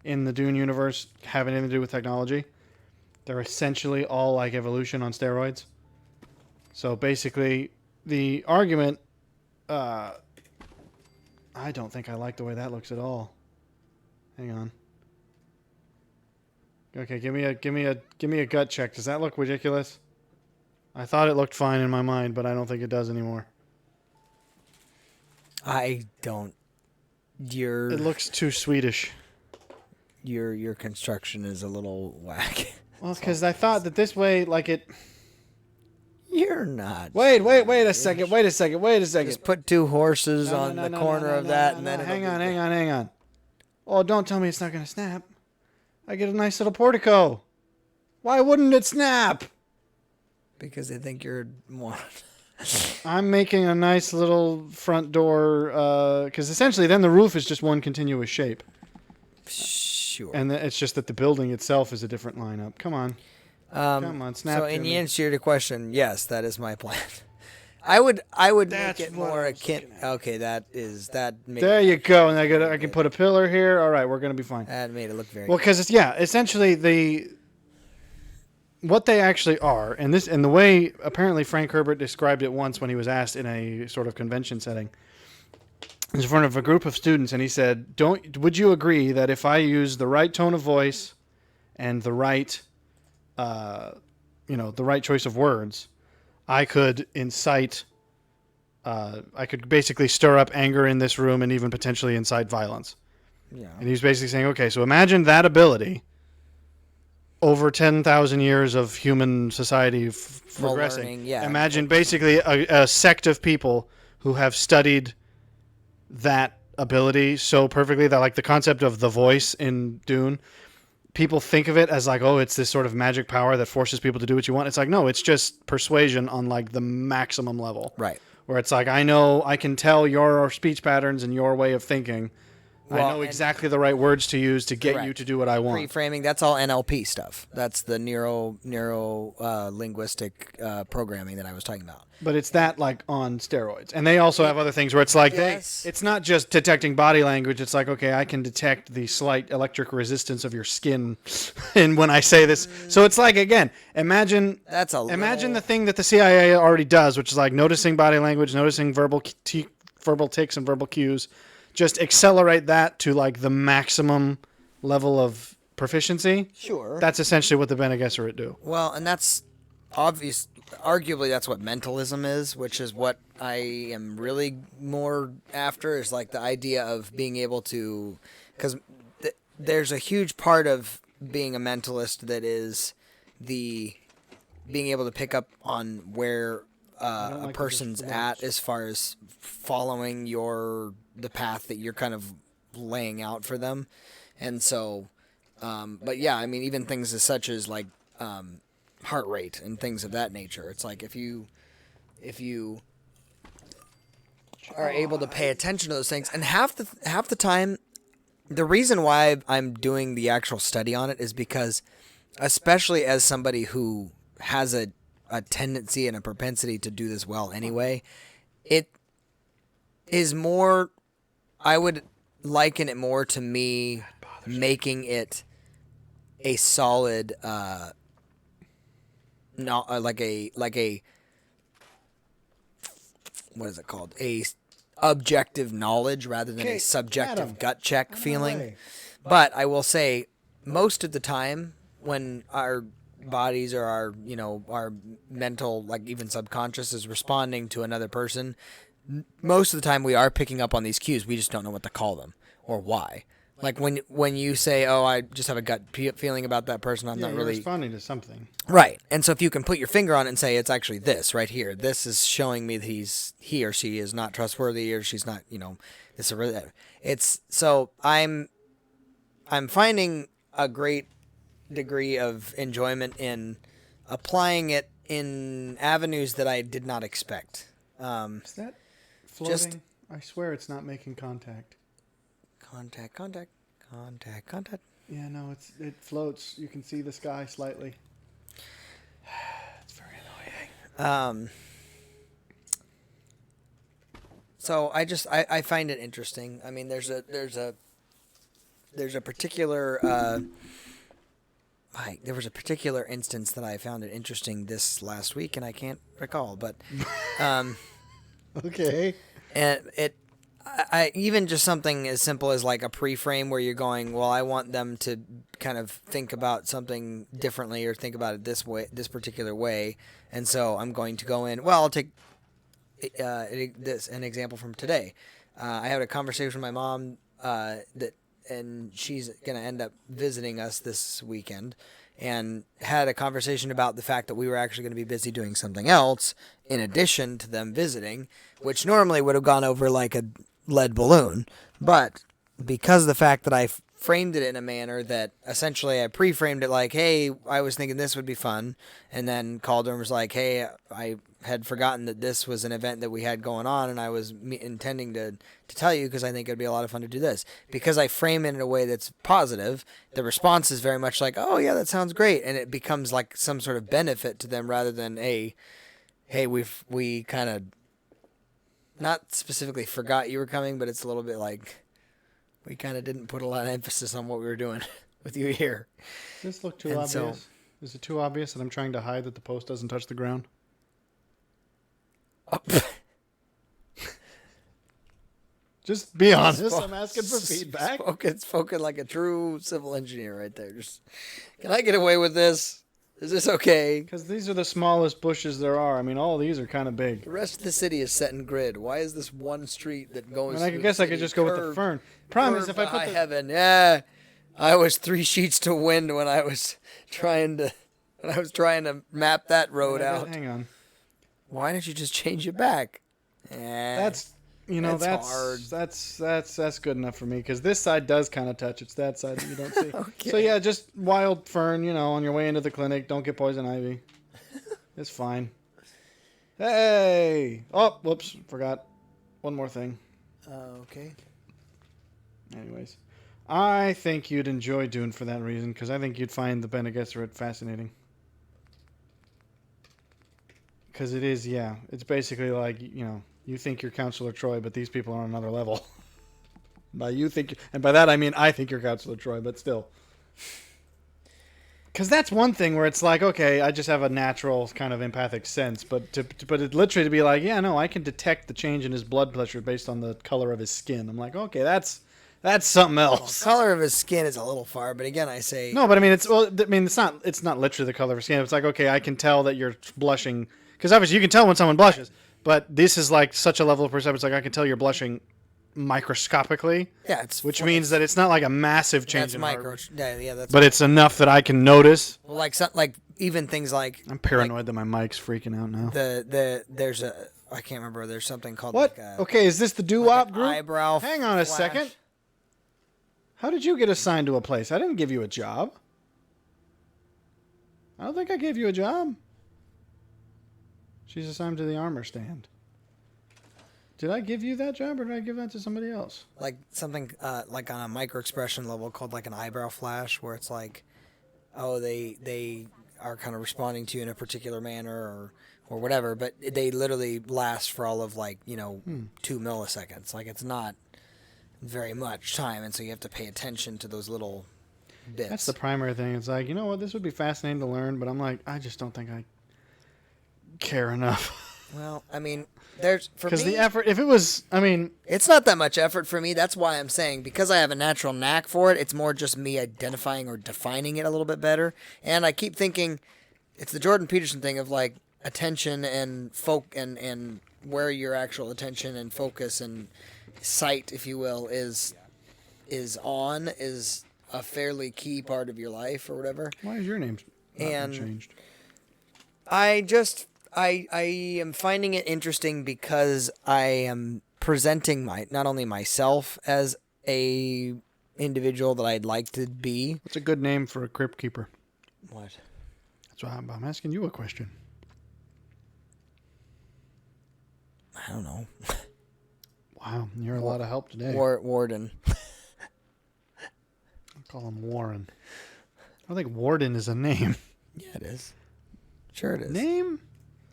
A: in the Dune universe have anything to do with technology. They're essentially all like evolution on steroids. So basically, the argument, I don't think I like the way that looks at all. Hang on. Okay, give me a gut check. Does that look ridiculous? I thought it looked fine in my mind, but I don't think it does anymore.
B: I don't.
A: It looks too Swedish.
B: Your construction is a little whack.
A: Well, because I thought that this way, like it.
B: You're not.
A: Wait a second.
B: Just put two horses on the corner of that, and then
A: hang on. Oh, don't tell me it's not going to snap. I get a nice little portico. Why wouldn't it snap?
B: Because they think you're more.
A: I'm making a nice little front door, because essentially then the roof is just one continuous shape.
B: Sure.
A: And it's just that the building itself is a different lineup. Come on. Come on, snap.
B: So in answer to your question, yes, that is my plan. I would make it more akin. Okay, that.
A: There you go, and I can put a pillar here. All right, we're gonna be fine.
B: That made it look very.
A: Well, because it's essentially what they actually are, and the way apparently Frank Herbert described it once when he was asked in a sort of convention setting, in front of a group of students, and he said, would you agree that if I use the right tone of voice and the right, the right choice of words, I could incite, I could basically stir up anger in this room and even potentially incite violence.
B: Yeah.
A: And he was basically saying, okay, so imagine that ability over 10,000 years of human society progressing.
B: Learning, yeah.
A: Imagine basically a sect of people who have studied that ability so perfectly that, like, the concept of the voice in Dune, people think of it as like, oh, it's this sort of magic power that forces people to do what you want. It's like, no, it's just persuasion on like the maximum level.
B: Right.
A: Where it's like, I can tell your speech patterns and your way of thinking.
B: Well,
A: I know exactly the right words to use to get you to do what I want.
B: Reframing, that's all NLP stuff. That's the neuro linguistic programming that I was talking about.
A: But it's that, like, on steroids. And they also have other things where it's like, it's not just detecting body language. It's like, okay, I can detect the slight electric resistance of your skin. And when I say this, so it's like, again, imagine the thing that the CIA already does, which is like noticing body language, noticing verbal tics and verbal cues. Just accelerate that to like the maximum level of proficiency.
B: Sure.
A: That's essentially what the Bene Gesserit do.
B: Well, and that's obvious. Arguably, that's what mentalism is, which is what I am really more after, is like the idea of being able to, because there's a huge part of being a mentalist that is the being able to pick up on where a person's at as far as following the path that you're kind of laying out for them. And so, but yeah, I mean, even things as such as like heart rate and things of that nature. It's like if you are able to pay attention to those things, and half the time, the reason why I'm doing the actual study on it is because, especially as somebody who has a tendency and a propensity to do this well anyway, it is more, I would liken it more to me making it a solid, like a what is it called? A objective knowledge rather than a subjective gut check feeling. But I will say, most of the time when our bodies or our mental, like even subconscious, is responding to another person, most of the time we are picking up on these cues. We just don't know what to call them or why. Like when you say, oh, I just have a gut feeling about that person, I'm not really
A: responding to something.
B: Right. And so if you can put your finger on it and say, it's actually this right here, this is showing me that he or she is not trustworthy, or she's not, this or that. It's, so I'm finding a great degree of enjoyment in applying it in avenues that I did not expect.
A: Is that floating? I swear it's not making contact.
B: Contact.
A: Yeah, no, it floats. You can see the sky slightly. It's very annoying.
B: So I find it interesting. I mean, there's a particular there was a particular instance that I found it interesting this last week, and I can't recall. But
A: Okay.
B: and I even just something as simple as like a pre-frame where you're going, well, I want them to kind of think about something differently or think about it this way, this particular way, and so I'm going to go in. Well, I'll take an example from today. I had a conversation with my mom and she's going to end up visiting us this weekend, and had a conversation about the fact that we were actually going to be busy doing something else in addition to them visiting, which normally would have gone over like a lead balloon. But because of the fact that I framed it in a manner that essentially I pre-framed it like, hey, I was thinking this would be fun, and then called her and was like, hey, I had forgotten that this was an event that we had going on, and I was intending to tell you because I think it would be a lot of fun to do this. Because I frame it in a way that's positive, the response is very much like, oh yeah, that sounds great, and it becomes like some sort of benefit to them rather than hey, we kind of not specifically forgot you were coming, but it's a little bit like we kind of didn't put a lot of emphasis on what we were doing with you here.
A: Does this look too obvious? Is it too obvious that I'm trying to hide that the post doesn't touch the ground? Just be honest. I'm asking for feedback.
B: Spoken like a true civil engineer right there. Just, can I get away with this? Is this okay?
A: Because these are the smallest bushes there are. I mean, all these are kind of big.
B: The rest of the city is set in grid. Why is this one street that goes?
A: I guess I could just go with the fern. Problem is, if I put the
B: heaven, yeah, I was 3 sheets to wind when I was trying to map that road out.
A: Hang on.
B: Why didn't you just change it back?
A: That's hard. That's good enough for me because this side does kind of touch. It's that side that you don't see.
B: Okay.
A: So yeah, just wild fern. On your way into the clinic, don't get poison ivy. It's fine. Hey! Oh, whoops, forgot. One more thing.
B: Okay.
A: Anyways, I think you'd enjoy Dune for that reason because I think you'd find the Bene Gesserit fascinating. Because it is, yeah. It's basically like, you think you're Counselor Troy, but these people are on another level. And by that I mean I think you're Counselor Troy, but still. Because that's one thing where it's like, okay, I just have a natural kind of empathic sense, but it literally to be like, yeah, no, I can detect the change in his blood pressure based on the color of his skin. I'm like, okay, that's something else.
B: Well, color of his skin is a little far, but again, I say
A: no, but I mean, it's not literally the color of his skin. It's like, okay, I can tell that you're blushing. Because obviously you can tell when someone blushes, but this is like such a level of perception. It's like I can tell you're blushing microscopically.
B: Yeah,
A: which means that it's not like a massive change in
B: micro. Yeah, that's.
A: But it's enough that I can notice.
B: Well, like even things like.
A: I'm paranoid that my mic's freaking out now.
B: There's I can't remember. There's something called
A: what? Okay, is this the doo-wop group?
B: Eyebrow.
A: Hang on a second. How did you get assigned to a place? I didn't give you a job. I don't think I gave you a job. She's assigned to the armor stand. Did I give you that job, or did I give that to somebody else?
B: Like something like on a micro expression level called like an eyebrow flash, where it's like, oh, they are kind of responding to you in a particular manner or whatever, but they literally last for all of 2 milliseconds. Like it's not very much time, and so you have to pay attention to those little bits.
A: That's the primary thing. It's like, you know what, this would be fascinating to learn, but I'm like, I just don't think I care enough.
B: Well, I mean, because
A: the effort, if it was, I mean,
B: it's not that much effort for me. That's why I'm saying, because I have a natural knack for it, it's more just me identifying or defining it a little bit better. And I keep thinking it's the Jordan Peterson thing of like attention and and where your actual attention and focus and sight, if you will, is a fairly key part of your life or whatever.
A: Why is your name not changed?
B: I am finding it interesting because I am presenting not only myself as a individual that I'd like to be.
A: What's a good name for a crypt keeper?
B: What?
A: That's why I'm asking you a question.
B: I don't know.
A: Wow, you're a lot of help today.
B: Warden.
A: I'll call him Warren. I don't think Warden is a name.
B: Yeah, it is. Sure it is.
A: Name?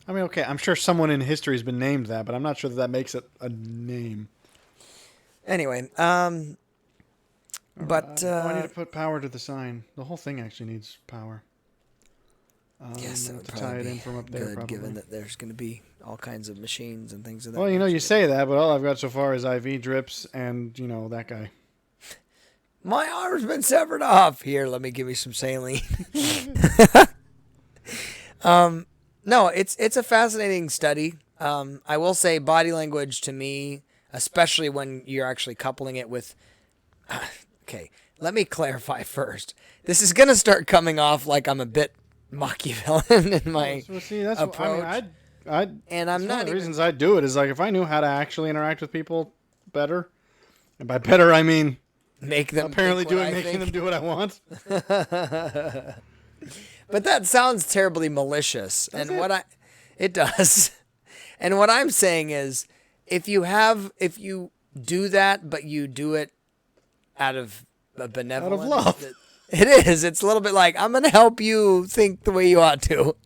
A: I mean, okay, I'm sure someone in history has been named that, but I'm not sure that makes it a name.
B: Anyway, But
A: I need to put power to the sign. The whole thing actually needs power.
B: yes, that would
A: to tie
B: probably
A: it
B: be
A: in from up there,
B: good,
A: probably.
B: given that there's going to be all kinds of machines and things of that
A: Well, you
B: nature.
A: say that, but all I've got so far is IV drips and, that guy.
B: My arm's been severed off. Here, let me give you some saline. No, it's a fascinating study. I will say body language to me, especially when you're actually coupling it with... Okay, let me clarify first. This is going to start coming off like I'm a bit Machiavellian in my approach. And I'm not
A: one of the
B: even...
A: reasons I do it is like if I knew how to actually interact with people better, and by better I mean
B: make them
A: making them do what I want.
B: But that sounds terribly malicious, it does. And what I'm saying is, if you do that, but you do it out of a benevolence,
A: out of love.
B: It is. It's a little bit like, I'm going to help you think the way you ought to.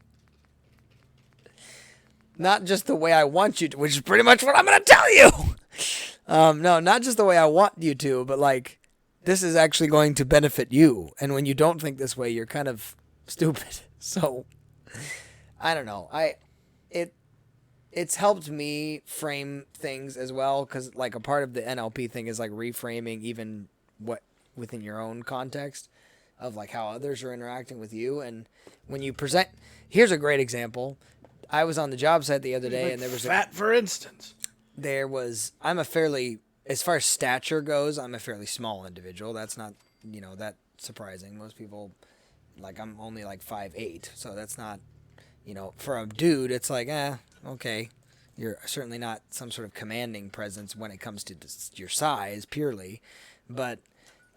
B: Not just the way I want you to, which is pretty much what I'm going to tell you. No, not just the way I want you to, but like, this is actually going to benefit you. And when you don't think this way, you're kind of stupid. So, I don't know. It's helped me frame things as well, because like a part of the NLP thing is like reframing even what within your own context of like how others are interacting with you. And when you present, here's a great example. I was on the job site the other day, and there was
A: for instance.
B: I'm a fairly, as far as stature goes, I'm a fairly small individual. That's not, that surprising. Most people, like, I'm only like 5'8", so that's not, for a dude, it's like, okay. You're certainly not some sort of commanding presence when it comes to your size purely. But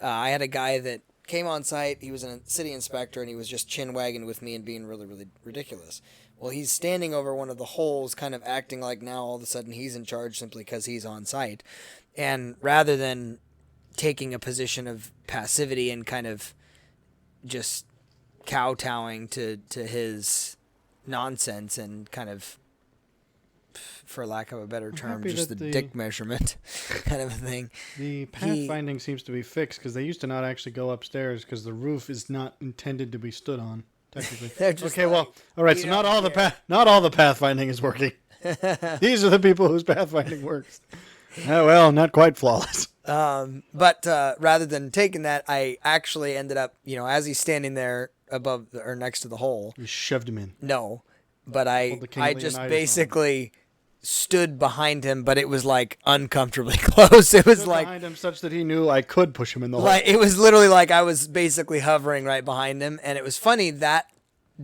B: I had a guy that came on site. He was a city inspector, and he was just chin-wagging with me and being really, really ridiculous. Well, he's standing over one of the holes, kind of acting like now all of a sudden he's in charge simply because he's on site. And rather than taking a position of passivity and kind of just kowtowing to his nonsense and kind of, for lack of a better term, just the dick measurement kind of a thing.
A: The pathfinding seems to be fixed because they used to not actually go upstairs because the roof is not intended to be stood on. Technically. Okay, well, all right. So not all the pathfinding is working. These are the people whose pathfinding works. Well, not quite flawless.
B: But rather than taking that, I actually ended up, as he's standing there above or next to the hole.
A: You shoved him in.
B: No, but I just basically stood behind him, but it was like uncomfortably close. It was like
A: behind him such that he knew I could push him in the hole.
B: Like it was literally like I was basically hovering right behind him, and it was funny that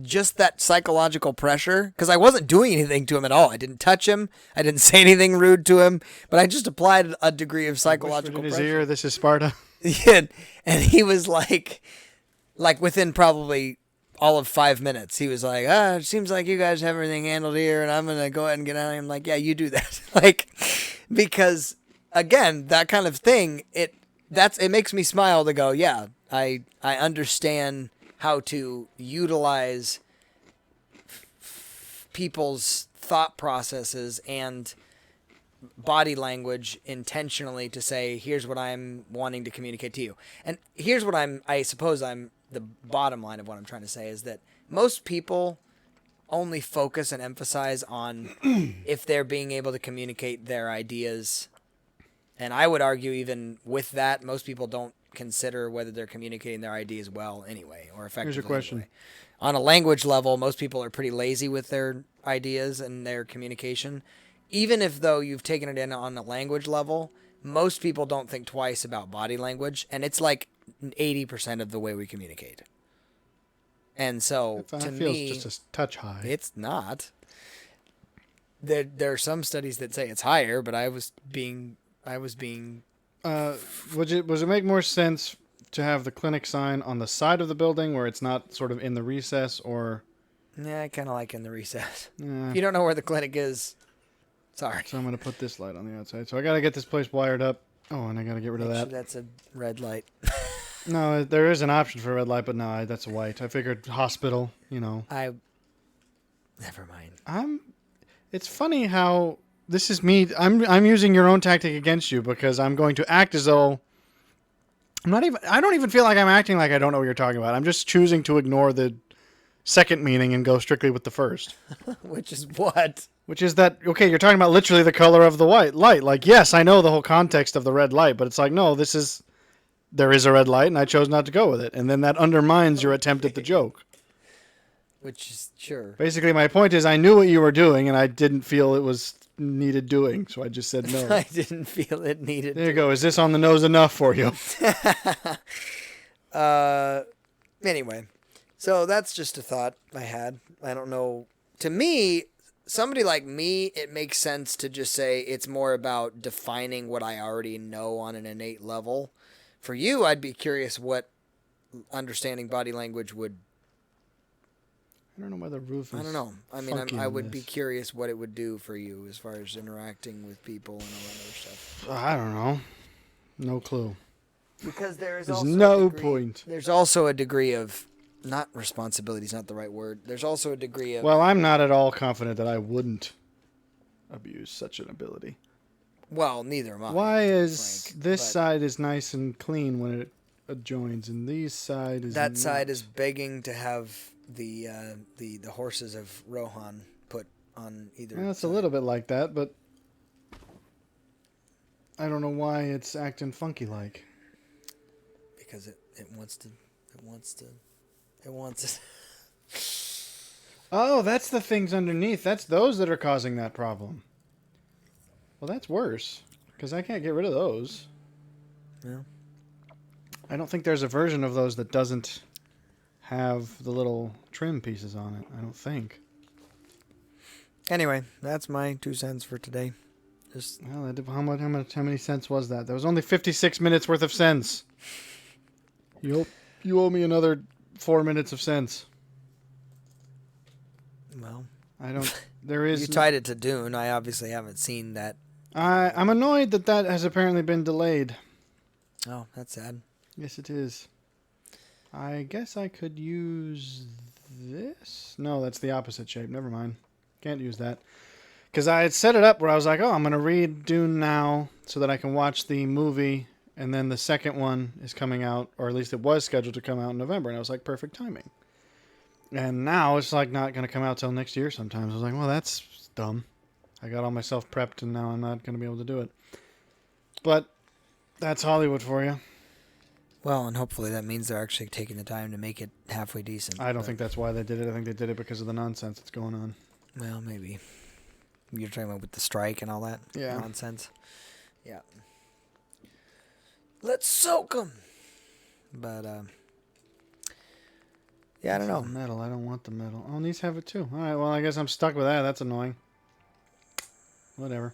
B: just that psychological pressure, because I wasn't doing anything to him at all. I didn't touch him. I didn't say anything rude to him, but I just applied a degree of psychological pressure.
A: In his ear, this is Sparta.
B: Yeah, and he was like within probably all of 5 minutes, he was like, it seems like you guys have everything handled here, and I'm going to go ahead and get out. I'm like, yeah, you do that. Because, again, that kind of thing, it makes me smile to go, yeah, I understand how to utilize people's thought processes and body language intentionally to say, here's what I'm wanting to communicate to you. And here's what the bottom line of what I'm trying to say is that most people only focus and emphasize on if they're being able to communicate their ideas. And I would argue even with that, most people don't consider whether they're communicating their ideas well anyway or effectively.
A: Here's your question.
B: Anyway. On a language level, most people are pretty lazy with their ideas and their communication. Even if though you've taken it in on a language level, most people don't think twice about body language, and it's like 80% of the way we communicate. And so, to me,
A: feels just a touch high.
B: It's not. There are some studies that say it's higher, but I was being.
A: Would it make more sense to have the clinic sign on the side of the building where it's not sort of in the recess, or?
B: Yeah, I kind of like in the recess. If you don't know where the clinic is, sorry.
A: So I'm gonna put this light on the outside. So I gotta get this place wired up. Oh, and I gotta get rid of that.
B: Sure that's a red light.
A: No, there is an option for a red light, but no, that's a white. I figured hospital,
B: Never mind.
A: It's funny how this is me. I'm using your own tactic against you because I'm going to act as though I don't even feel like I'm acting like I don't know what you're talking about. I'm just choosing to ignore the second meaning and go strictly with the first.
B: Which is what?
A: Which is that, okay, you're talking about literally the color of the white light. Like, yes, I know the whole context of the red light, but it's like, no, there is a red light, and I chose not to go with it. And then that undermines your attempt at the joke.
B: Which is, sure.
A: Basically, my point is I knew what you were doing, and I didn't feel it was needed doing, so I just said no.
B: I didn't feel it needed.
A: There you go. Is this on the nose enough for you?
B: Anyway, so that's just a thought I had. I don't know. To me, somebody like me, it makes sense to just say it's more about defining what I already know on an innate level. For you, I'd be curious what understanding body language would.
A: I don't know why the roof is.
B: I don't know. I mean, I would be curious what it would do for you as far as interacting with people and all that other stuff.
A: I don't know. No clue.
B: Because there's
A: no point.
B: There's also a degree of, not responsibility is not the right word. There's also a degree of.
A: Well, I'm not at all confident that I wouldn't abuse such an ability.
B: Well, neither am I.
A: Why is Frank, this side is nice and clean when it adjoins, and these side is
B: that
A: not.
B: Side is begging to have the horses of Rohan put on either.
A: Well, it's
B: side.
A: a little bit like that, but I don't know why it's acting funky like.
B: Because it wants to.
A: Oh, that's the things underneath. That's those that are causing that problem. Well, that's worse, because I can't get rid of those.
B: Yeah.
A: I don't think there's a version of those that doesn't have the little trim pieces on it. I don't think.
B: Anyway, that's my 2 cents for today. Just
A: Well, how many cents was that? That was only 56 minutes worth of cents. You owe me another 4 minutes of cents.
B: Well,
A: I don't. There is.
B: You tied it to Dune. I obviously haven't seen that.
A: I'm annoyed that has apparently been delayed.
B: Oh, that's sad.
A: Yes, it is. I guess I could use this. No, that's the opposite shape. Never mind. Can't use that. Because I had set it up where I was like, oh, I'm going to read Dune now so that I can watch the movie. And then the second one is coming out, or at least it was scheduled to come out in November. And I was like, perfect timing. And now it's like not going to come out till next year sometimes. I was like, well, that's dumb. I got all myself prepped and now I'm not going to be able to do it. But that's Hollywood for you.
B: Well, and hopefully that means they're actually taking the time to make it halfway decent.
A: I don't think that's why they did it. I think they did it because of the nonsense that's going on.
B: Well, maybe. You're talking about with the strike and all that nonsense? Yeah. Let's soak them! But, yeah, I don't know.
A: Metal. I don't want the metal. Oh, and these have it too. All right, well, I guess I'm stuck with that. That's annoying. Whatever.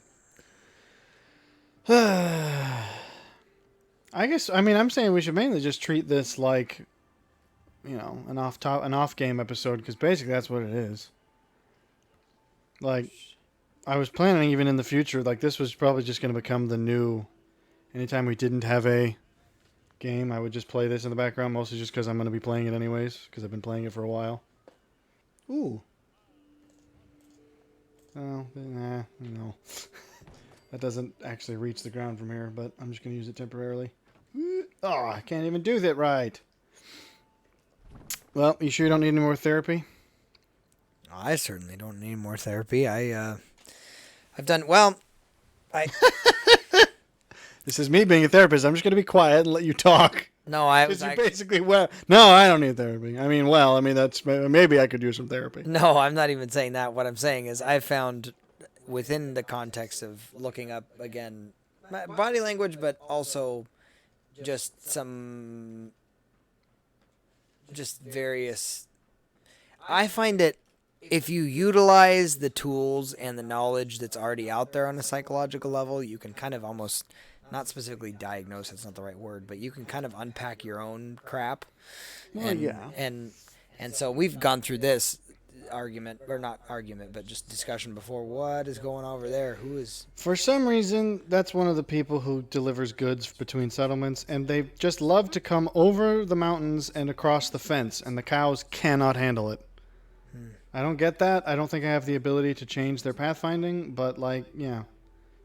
A: I guess, I mean, I'm saying we should mainly just treat this like, an off-game episode, because basically that's what it is. Like, I was planning even in the future, like, this was probably just going to become the new, anytime we didn't have a game, I would just play this in the background, mostly just because I'm going to be playing it anyways, because I've been playing it for a while. Ooh. Oh, nah, no. That doesn't actually reach the ground from here, but I'm just going to use it temporarily. Oh, I can't even do that right. Well, you sure you don't need any more therapy?
B: I certainly don't need more therapy. I've done, well,
A: This is me being a therapist. I'm just going to be quiet and let you talk.
B: No, I was
A: basically, no, I don't need therapy. That's, maybe I could use some therapy.
B: No, I'm not even saying that. What I'm saying is I found within the context of looking up, again, body language, but also just various. I find that if you utilize the tools and the knowledge that's already out there on a psychological level, you can kind of almost, not specifically diagnose, that's not the right word, but you can kind of unpack your own crap.
A: Well, yeah.
B: And so we've gone through this argument, or not argument, but just discussion before. What is going on over there? Who is...
A: For some reason, that's one of the people who delivers goods between settlements, and they just love to come over the mountains and across the fence, and the cows cannot handle it. I don't get that. I don't think I have the ability to change their pathfinding, but, yeah.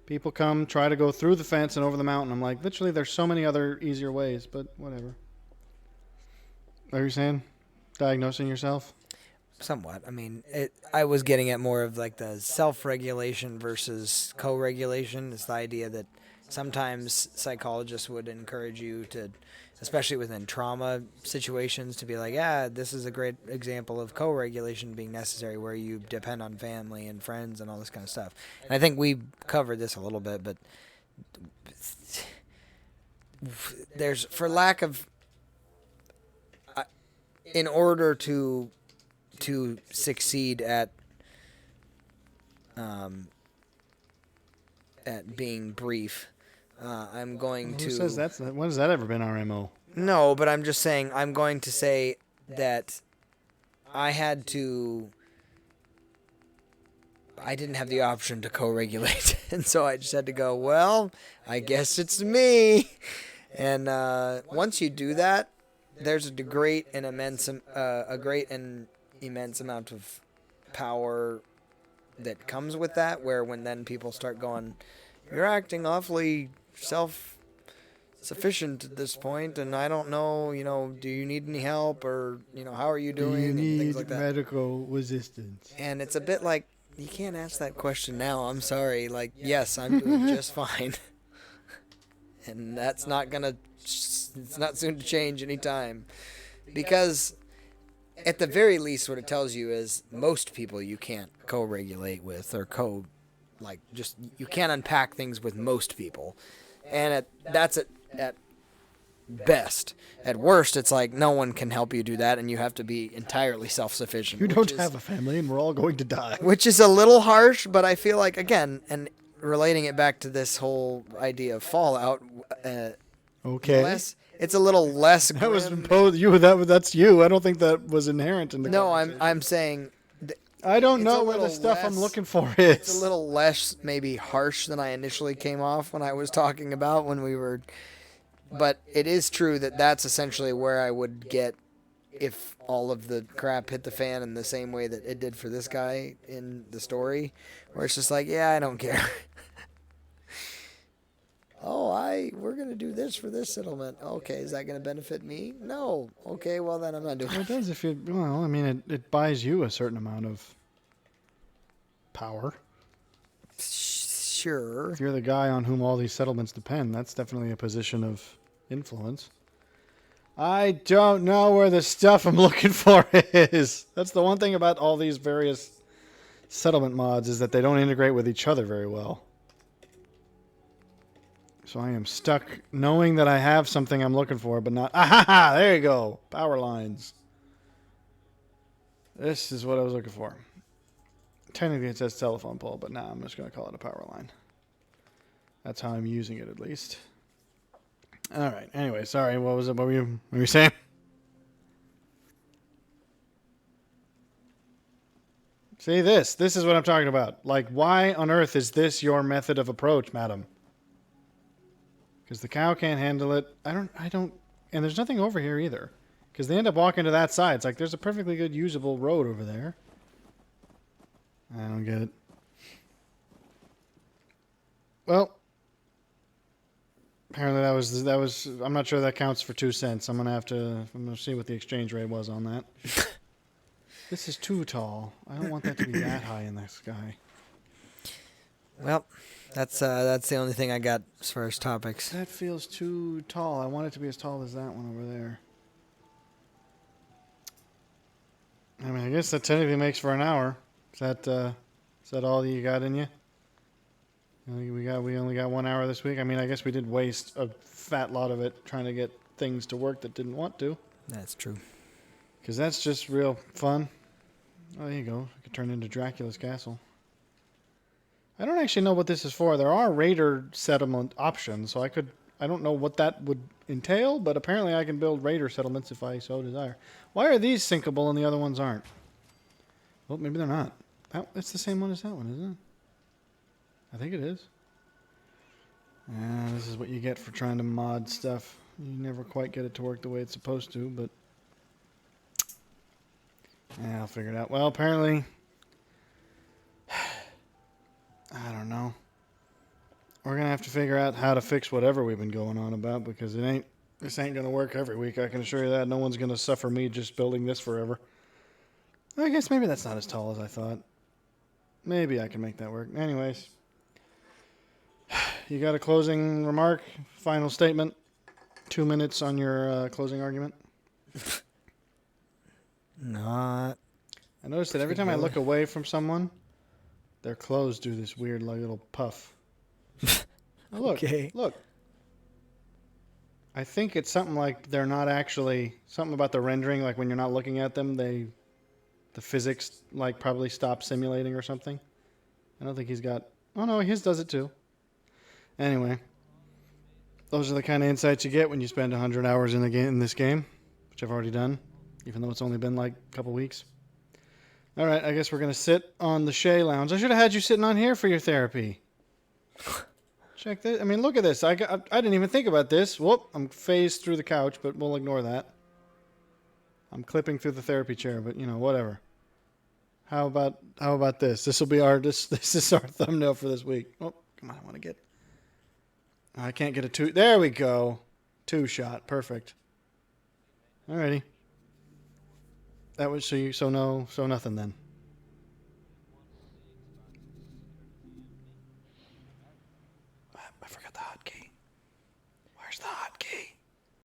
A: People come, try to go through the fence and over the mountain. I'm like, literally, there's so many other easier ways, but whatever. What are you saying? Diagnosing yourself?
B: Somewhat. I mean, I was getting at more of like the self-regulation versus co-regulation. It's the idea that sometimes psychologists would encourage you to, especially within trauma situations, to be like, yeah, this is a great example of co-regulation being necessary, where you depend on family and friends and all this kind of stuff. And I think we covered this a little bit, but there's, for lack of, in order to succeed at being brief, I'm going to.
A: Who says that's? When has that ever been our MO?
B: No, but I'm just saying. I'm going to say that I didn't have the option to co-regulate, and so I just had to go. Well, I guess it's me. And once you do that, there's a great and immense amount of power that comes with that, where when then people start going, you're acting awfully self-sufficient at this point, and I don't know, do you need any help, or, how are you doing, and things like that.
A: Medical resistance?
B: And it's a bit like, you can't ask that question now. I'm sorry. Like, yes, I'm doing just fine. And that's not it's not soon to change anytime. Because at the very least, what it tells you is most people you can't co-regulate with, or you can't unpack things with most people. And that's at best. At worst, it's like no one can help you do that, and you have to be entirely self-sufficient.
A: You don't have a family, and we're all going to die.
B: Which is a little harsh, but I feel like, again, and relating it back to this whole idea of Fallout,
A: okay.
B: It's a little less grim.
A: That was imposed. That's you. I don't think that was inherent in the.
B: No, I'm saying.
A: I don't know where the stuff I'm looking for is.
B: It's a little less maybe harsh than I initially came off when I was talking about when we were. But it is true that that's essentially where I would get if all of the crap hit the fan in the same way that it did for this guy in the story, where it's just like, yeah, I don't care. We're going to do this for this settlement. Okay, is that going to benefit me? No. Okay, well then I'm not doing it.
A: It does it buys you a certain amount of power.
B: Sure.
A: If you're the guy on whom all these settlements depend, that's definitely a position of influence. I don't know where the stuff I'm looking for is. That's the one thing about all these various settlement mods, is that they don't integrate with each other very well. So I am stuck knowing that I have something I'm looking for, but not... Ah, there you go. Power lines. This is what I was looking for. Technically it says telephone pole, but nah, I'm just going to call it a power line. That's how I'm using it, at least. All right. Anyway, sorry. What was it? What were you saying? See, this is what I'm talking about. Like, why on earth is this your method of approach, madam? Because the cow can't handle it. I don't, and there's nothing over here either. Because they end up walking to that side. It's like, there's a perfectly good usable road over there. I don't get it. Well, apparently that was. I'm not sure that counts for 2 cents. I'm gonna see what the exchange rate was on that. This is too tall. I don't want that to be that high in the sky.
B: Well, that's the only thing I got as far as topics.
A: That feels too tall. I want it to be as tall as that one over there. I mean, I guess that technically makes for an hour. Is that all you got in you? We only got 1 hour this week. I mean, I guess we did waste a fat lot of it trying to get things to work that didn't want to.
B: That's true.
A: Because that's just real fun. Oh, there you go. I could turn into Dracula's castle. I don't actually know what this is for. There are raider settlement options, so I don't know what that would entail, but apparently I can build raider settlements if I so desire. Why are these sinkable and the other ones aren't? Well, maybe they're not. It's the same one as that one, isn't it? I think it is. This is what you get for trying to mod stuff. You never quite get it to work the way it's supposed to, but... yeah, I'll figure it out. Well, apparently... I don't know. to figure out how to fix whatever we've been going on about, because this ain't gonna work every week. I can assure you that. No one's gonna suffer me just building this forever. I guess maybe that's not as tall as I thought. Maybe I can make that work. Anyways, you got a closing remark, final statement? 2 minutes on your closing argument.
B: Not.
A: I noticed that every time I look away from someone, their clothes do this weird like little puff. Oh, look,
B: Okay.
A: look. I think it's something like they're not actually, something about the rendering, like when you're not looking at them, the physics like probably stop simulating or something. I don't think he's got, oh no, his does it too. Anyway, those are the kind of insights you get when you spend 100 hours in this game, which I've already done, even though it's only been like a couple weeks. All right, I guess we're going to sit on the Shea Lounge. I should have had you sitting on here for your therapy. Check this. I mean, look at this. I didn't even think about this. Whoop, I'm phased through the couch, but we'll ignore that. I'm clipping through the therapy chair, but you know, whatever. How about this? This is our thumbnail for this week. Oh, come on, I want to get. I can't get a two. There we go. 2 shot. Perfect. Alrighty. That was so nothing then.